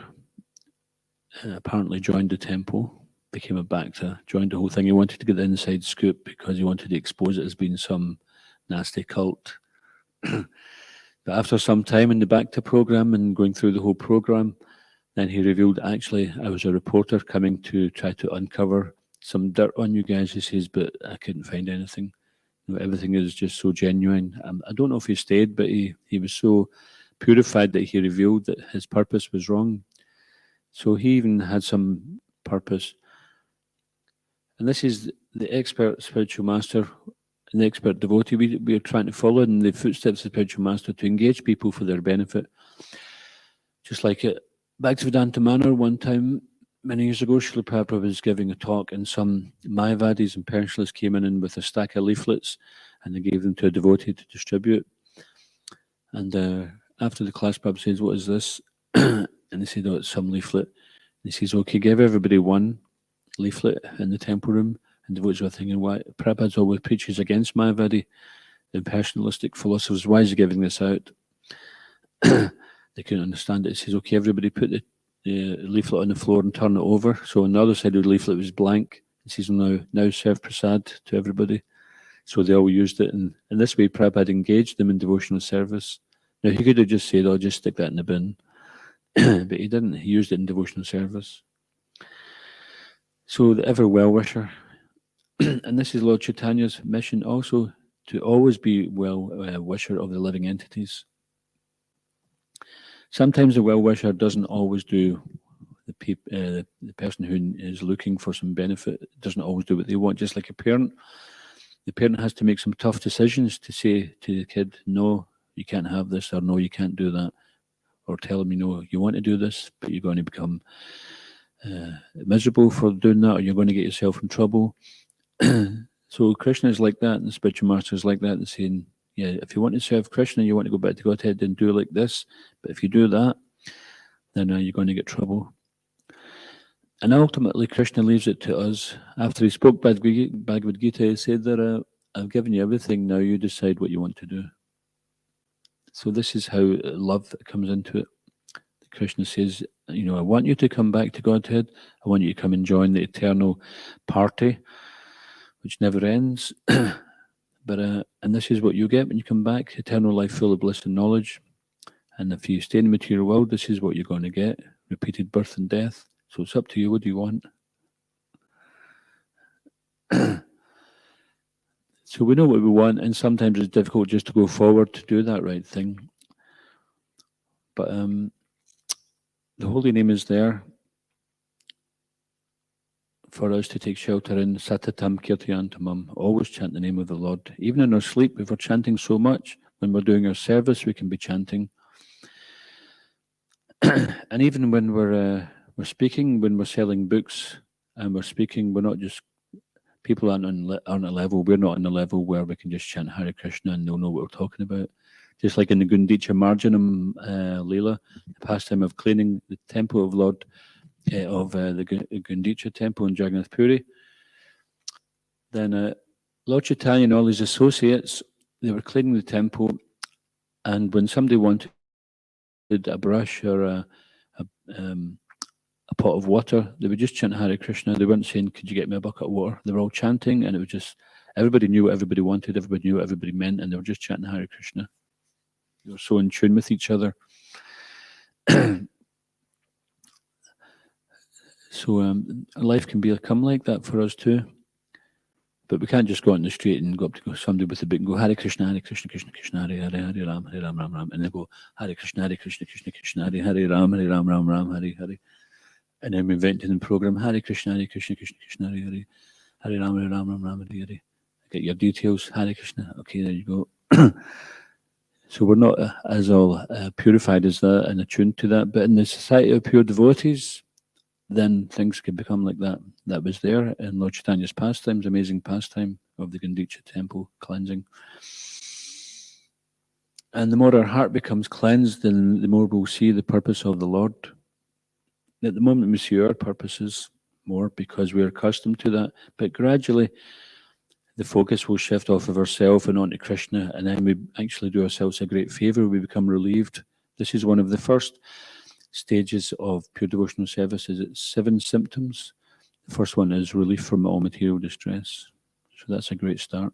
apparently joined the temple, became a Bhakta, joined the whole thing. He wanted to get the inside scoop because he wanted to expose it as being some nasty cult. But after some time in the Bhakta program and going through the whole program, then he revealed, actually, I was a reporter coming to try to uncover some dirt on you guys, he says, but I couldn't find anything. Everything is just so genuine. I don't know if he stayed, but he was so purified that he revealed that his purpose was wrong. So he even had some purpose. And this is the expert spiritual master and the expert devotee. We are trying to follow in the footsteps of the spiritual master to engage people for their benefit. Just like it. Bhaktivedanta Manor, one time, many years ago, Srila Prabhupada was giving a talk, and some Mayavadis and Personalists came in with a stack of leaflets, and they gave them to a devotee to distribute. And after the class, Prabhupada says, "What is this?" And they said, "Oh, it's some leaflet." And he says, "Okay, give everybody one leaflet in the temple room." And devotees were thinking, why? Prabhupada always preaches against Mayavadi, the impersonalistic philosophers. Why is he giving this out? They couldn't understand it. He says, "Okay, everybody put the leaflet on the floor and turn it over." So on the other side of the leaflet was blank. He says, now serve prasad to everybody. So they all used it. And in this way, Prabhupada engaged them in devotional service. Now, he could have just said, "Oh, just stick that in the bin." But he didn't. He used it in devotional service. So the ever well-wisher. And this is Lord Chaitanya's mission also, to always be well-wisher of the living entities. Sometimes the well-wisher doesn't always do the person who is looking for some benefit doesn't always do what they want. Just like a parent, the parent has to make some tough decisions to say to the kid, "No, you can't have this," or "No, you can't do that," or tell them, "You want to do this, but you're going to become miserable for doing that, or you're going to get yourself in trouble." So Krishna is like that, and the spiritual master is like that, and saying, "Yeah, if you want to serve Krishna, you want to go back to Godhead, then do like this. But if you do that, then you're going to get trouble." And ultimately, Krishna leaves it to us. After he spoke Bhagavad Gita, he said that I've given you everything, now you decide what you want to do. So this is how love comes into it. Krishna says, "I want you to come back to Godhead. I want you to come and join the eternal party, which never ends. And this is what you get when you come back, eternal life full of bliss and knowledge. And if you stay in the material world, this is what you're going to get, repeated birth and death. So it's up to you. What do you want?" So we know what we want, and sometimes it's difficult just to go forward to do that right thing. But the holy name is there for us to take shelter in. Satatam kirtayantamam. Always chant the name of the Lord. Even in our sleep, if we're chanting so much, when we're doing our service, we can be chanting. And even when we're speaking, when we're selling books and we're speaking, we're not just, people aren't a level, we're not on the level where we can just chant Hare Krishna and they'll know what we're talking about. Just like in the Gundicha Marjanam Leela, the pastime of cleaning the temple of Lord, of the Gundicha temple in Jagannath Puri, then Lord Chaitanya and all his associates, they were cleaning the temple, and when somebody wanted a brush or a pot of water, they would just chant Hare Krishna. They weren't saying, "Could you get me a bucket of water?" They were all chanting, and it Everybody knew what everybody wanted, everybody knew what everybody meant, and they were just chanting Hare Krishna. They were so in tune with each other. So life can become like that for us too. But we can't just go out in the street and go up to somebody with a book and go Hare Krishna, Krishna, Krishna, Hare Hare, Hare Ram, Ram, Ram, and they go Hare Krishna, Krishna, Krishna, Hare Ram, Ram, Ram, Hare Hare. And then we invented the program Hare Krishna, Krishna, Krishna, Hare Hare, Hare Ram, Ram, Hare Hare. Get your details, Hare Krishna. Okay, there you go. So we're not as all purified as that and attuned to that. But in the society of pure devotees, then things can become like that. That was there in Lord Chaitanya's pastimes, amazing pastime of the Gandicha temple cleansing. And the more our heart becomes cleansed, then the more we'll see the purpose of the Lord. At the moment, we see our purposes more because we're accustomed to that. But gradually, the focus will shift off of ourselves and onto Krishna, and then we actually do ourselves a great favor. We become relieved. This is one of the first stages of pure devotional service. It's 7 symptoms. The first one is relief from all material distress. So that's a great start.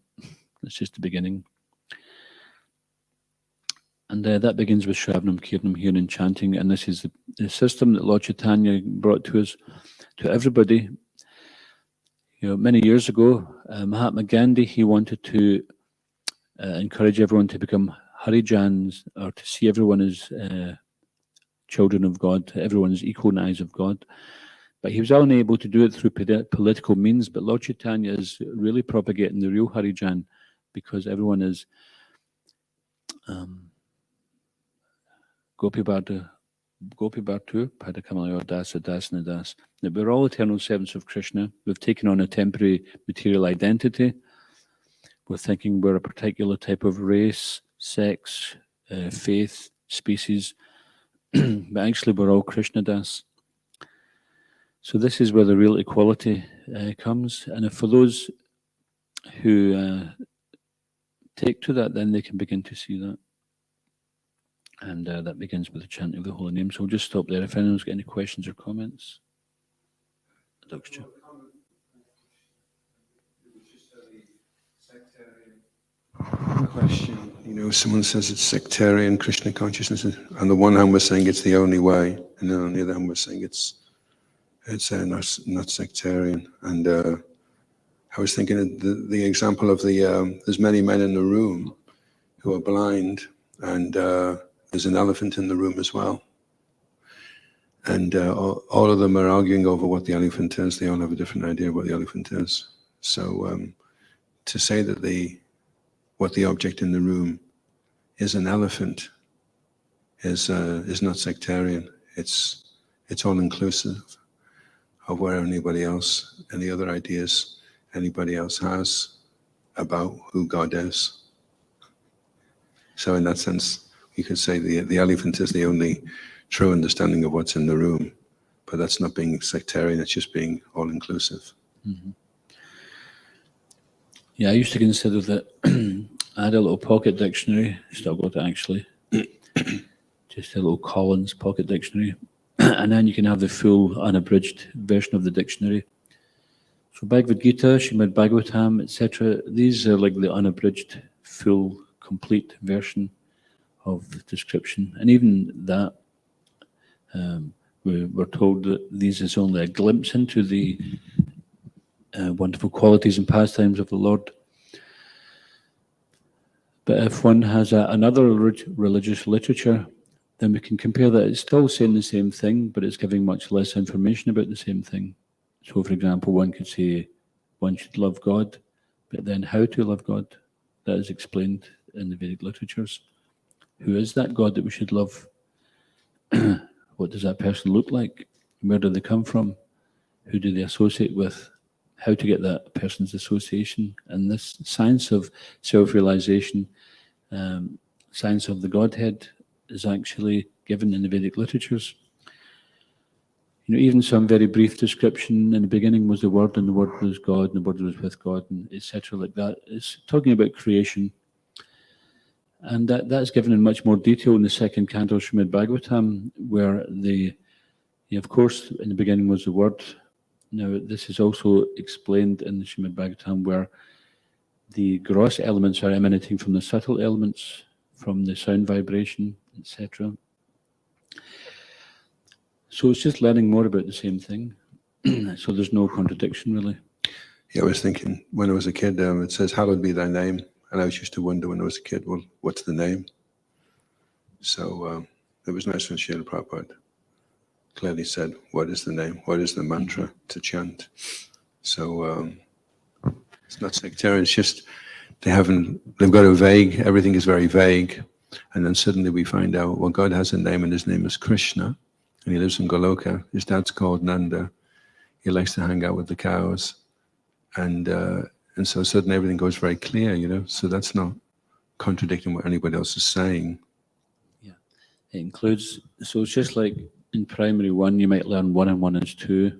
That's just the beginning. And that begins with Shravanam, Kirtanam, hearing, chanting. And this is the system that Lord Chaitanya brought to us, to everybody. You know, many years ago, Mahatma Gandhi, he wanted to encourage everyone to become Harijans, or to see everyone as children of God, everyone is equal in the eyes of God. But he was unable to do it through political means. But Lord Chaitanya is really propagating the real Harijan, because everyone is Gopi Bhartu, Pada Kamalayo, Dasa, Dasana, Das. That we're all eternal servants of Krishna. We've taken on a temporary material identity. We're thinking we're a particular type of race, sex, faith, species. But actually we're all Krishna Das. So this is where the real equality comes. And if for those who take to that, then they can begin to see that. And that begins with the chanting of the holy name. So we'll just stop there. If anyone's got any questions or comments. Dr. Question. You know, someone says it's sectarian Krishna consciousness. On the one hand, we're saying it's the only way, and then on the other hand, we're saying it's not sectarian. And I was thinking of the example of there's many men in the room who are blind, and there's an elephant in the room as well. And all of them are arguing over what the elephant is. They all have a different idea of what the elephant is. So to say that what the object in the room is an elephant is not sectarian. It's all inclusive of where any other ideas anybody else has about who God is. So in that sense, you could say the elephant is the only true understanding of what's in the room, but that's not being sectarian, it's just being all inclusive. Mm-hmm. Yeah, I used to consider that I had a little pocket dictionary, still got it actually, just a little Collins pocket dictionary, and then you can have the full unabridged version of the dictionary. So Bhagavad Gita, Srimad Bhagavatam, etc., these are like the unabridged, full, complete version of the description. And even that, we're told that these is only a glimpse into the wonderful qualities and pastimes of the Lord. But if one has another religious literature, then we can compare that. It's still saying the same thing, but it's giving much less information about the same thing. So, for example, one could say one should love God, but then how to love God, that is explained in the Vedic literatures. Who is that God that we should love? What does that person look like? Where do they come from? Who do they associate with? How to get that person's association? And this science of self-realization, science of the Godhead, is actually given in the Vedic literatures. You know, even some very brief description, in the beginning was the Word, and the Word was God, and the Word was with God, and etc. like that. It's talking about creation. And that's given in much more detail in the second canto of Srimad Bhagavatam, where of course, in the beginning was the Word. Now, this is also explained in the Srimad Bhagavatam, where The gross elements are emanating from the subtle elements, from the sound vibration, etc. So it's just learning more about the same thing. So there's no contradiction, really. Yeah, I was thinking when I was a kid, it says, "Hallowed be thy name." And I was used to wonder when I was a kid, well, what's the name? So it was nice when Srila Prabhupada clearly said, what is the name? What is the mantra to chant? So it's not sectarian, it's just they've got a vague, everything is very vague. And then suddenly we find out, well, God has a name and his name is Krishna. And he lives in Goloka. His dad's called Nanda. He likes to hang out with the cows. And so suddenly everything goes very clear, So that's not contradicting what anybody else is saying. Yeah, it includes, so it's just like in primary one, you might learn 1 and 1 is 2.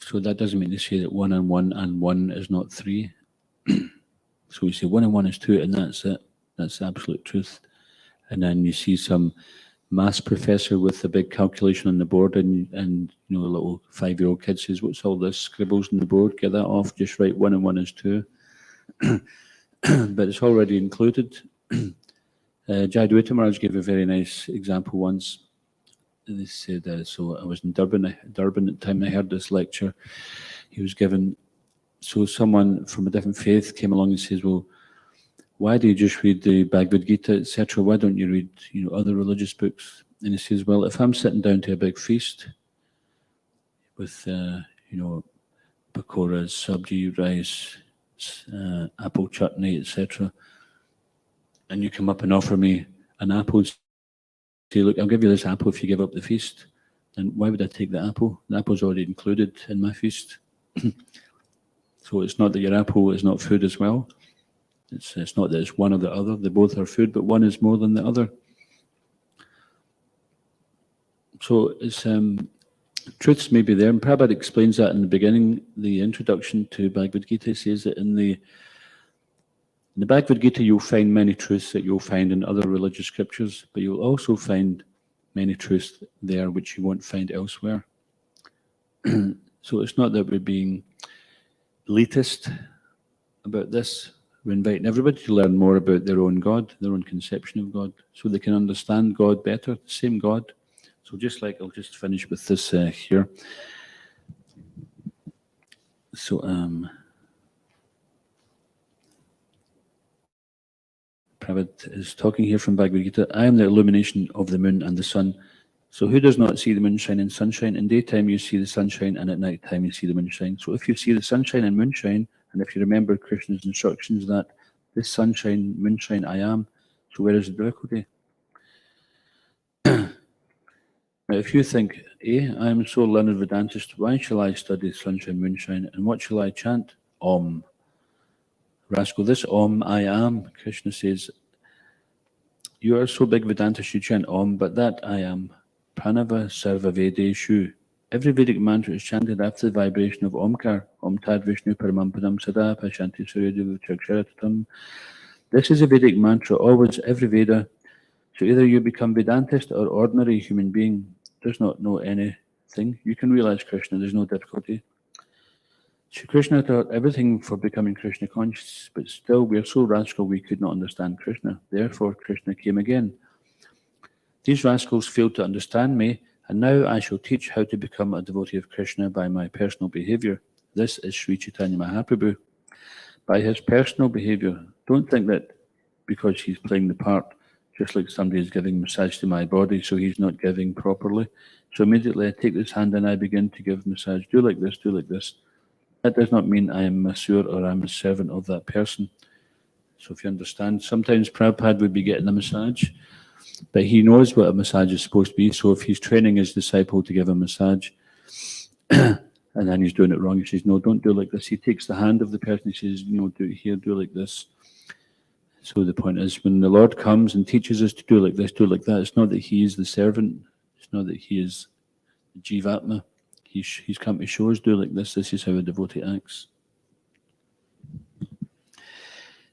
So that doesn't mean to say that 1 and 1 is not 3. So we say 1 and 1 is 2, and that's it. That's the absolute truth. And then you see some maths professor with a big calculation on the board, and a little 5-year-old kid says, "What's all this scribbles on the board? Get that off. Just write 1 and 1 is 2." But it's already included. Jayadvaita Maharaj gave a very nice example once. They said, so I was in Durban at the time I heard this lecture. He was given, so someone from a different faith came along and says, "Well, why do you just read the Bhagavad Gita, etc.? Why don't you read, other religious books?" And he says, "Well, if I'm sitting down to a big feast with, pakoras, sabji, rice, apple chutney, etc., and you come up and offer me an apple and say, 'Look, I'll give you this apple if you give up the feast,' then why would I take the apple? The apple's already included in my feast." So it's not that your apple is not food as well. It's not that it's one or the other. They both are food, but one is more than the other. So it's truths may be there, and Prabhupada explains that in the beginning. The introduction to Bhagavad Gita says that in the Bhagavad Gita you'll find many truths that you'll find in other religious scriptures, but you'll also find many truths there which you won't find elsewhere. So it's not that we're being elitist about this. We're inviting everybody to learn more about their own God, their own conception of God, so they can understand God better, the same God. So I'll just finish with this here. So Prabhupada is talking here from Bhagavad Gita. "I am the illumination of the moon and the sun. So who does not see the moonshine and sunshine? In daytime you see the sunshine, and at night time you see the moonshine." So if you see the sunshine and moonshine, and if you remember Krishna's instructions that this sunshine, moonshine, I am, so where is the difficulty? Now, if you think, I am so learned Vedantist, why shall I study sunshine, moonshine, and what shall I chant? Om. Rascal, this Om, I am, Krishna says, you are so big Vedantist, you chant Om, but that I am, Pranava Sarva Vedeshu. Every Vedic mantra is chanted after the vibration of Omkar, Om Tad Vishnu Paramampadam Sada Pashanti Suryadev Chaksharatam. This is a Vedic mantra, always, every Veda. So either you become Vedantist or ordinary human being, does not know anything. You can realize Krishna, there's no difficulty. Shri Krishna taught everything for becoming Krishna conscious, but still we are so rascal we could not understand Krishna. Therefore Krishna came again. These rascals failed to understand me, and now I shall teach how to become a devotee of Krishna by my personal behavior. This is Sri Chaitanya Mahaprabhu. By his personal behavior, don't think that because he's playing the part, just like somebody is giving massage to my body, so he's not giving properly. So immediately I take this hand and I begin to give massage. Do like this, do like this. That does not mean I am masseur or I'm a servant of that person. So if you understand, sometimes Prabhupada would be getting a massage, but he knows what a massage is supposed to be. So if he's training his disciple to give a massage, and then he's doing it wrong, he says, no, don't do like this. He takes the hand of the person, he says, do it here, do like this. So the point is, when the Lord comes and teaches us to do like this, do like that, it's not that he is the servant, it's not that he is the Jivatma. He's come to show us, do like this is how a devotee acts.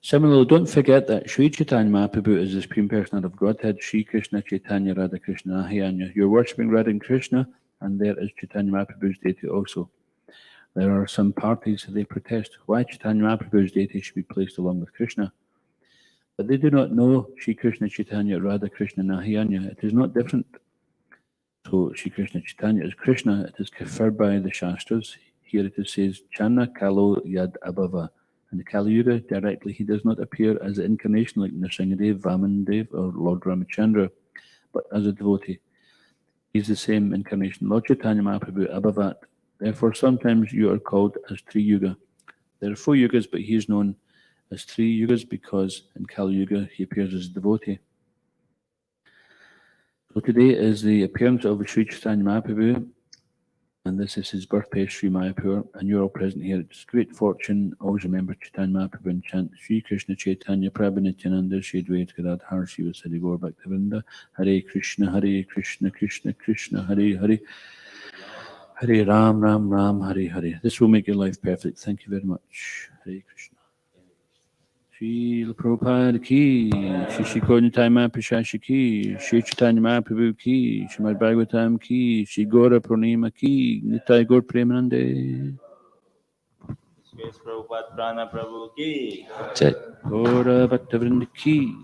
Similarly, don't forget that Sri Chaitanya Mahaprabhu is the Supreme Personality of Godhead, Sri Krishna Chaitanya Radha Krishna Ahiyanya. You're worshipping Radha and Krishna, and there is Chaitanya Mahaprabhu's deity also. There are some parties that they protest why Chaitanya Mahaprabhu's deity should be placed along with Krishna. But they do not know Shri Krishna Chaitanya Radha Krishna Nahiyanya. It is not different. So Shri Krishna Chaitanya is Krishna. It is conferred by the Shastras. Here it says Channa Kalo Yad Abhava. In the Kali Yuga, directly he does not appear as an incarnation like Nrsimhadev, Vamandev, or Lord Ramachandra, but as a devotee. He's the same incarnation. Lord Chaitanya Mahaprabhu Abhavat. Therefore, sometimes you are called as Tri Yuga. There are 4 yugas, but he is known as 3 yugas because in Kali Yuga he appears as a devotee. So today is the appearance of Sri Chaitanya Mahaprabhu, and this is his birthplace, Sri Mayapur, and you're all present here. It's great fortune. Always remember Chaitanya Mahaprabhu and chant Sri Krishna Chaitanya Prabhu Nityananda Shri Advaita Gadadhar Shiva Sadi Gaura Bhaktivinoda Hare Krishna Krishna Krishna Hare Hare Hare Ram Ram Ram Hare Hare. This will make your life perfect. Thank you very much. Hare Krishna. Srila Prabhupada ki, Shri Shri Chaitanya Mahaprabhu ki, Shri Chaitanya Mahaprabhu ki, Srimad Bhagavatam ki, Shri Gaura Purnima ki, Nitai Gaur Premanande. Space Prabhupada Prana Prabhu ki. Gaura Bhaktavrinda ki.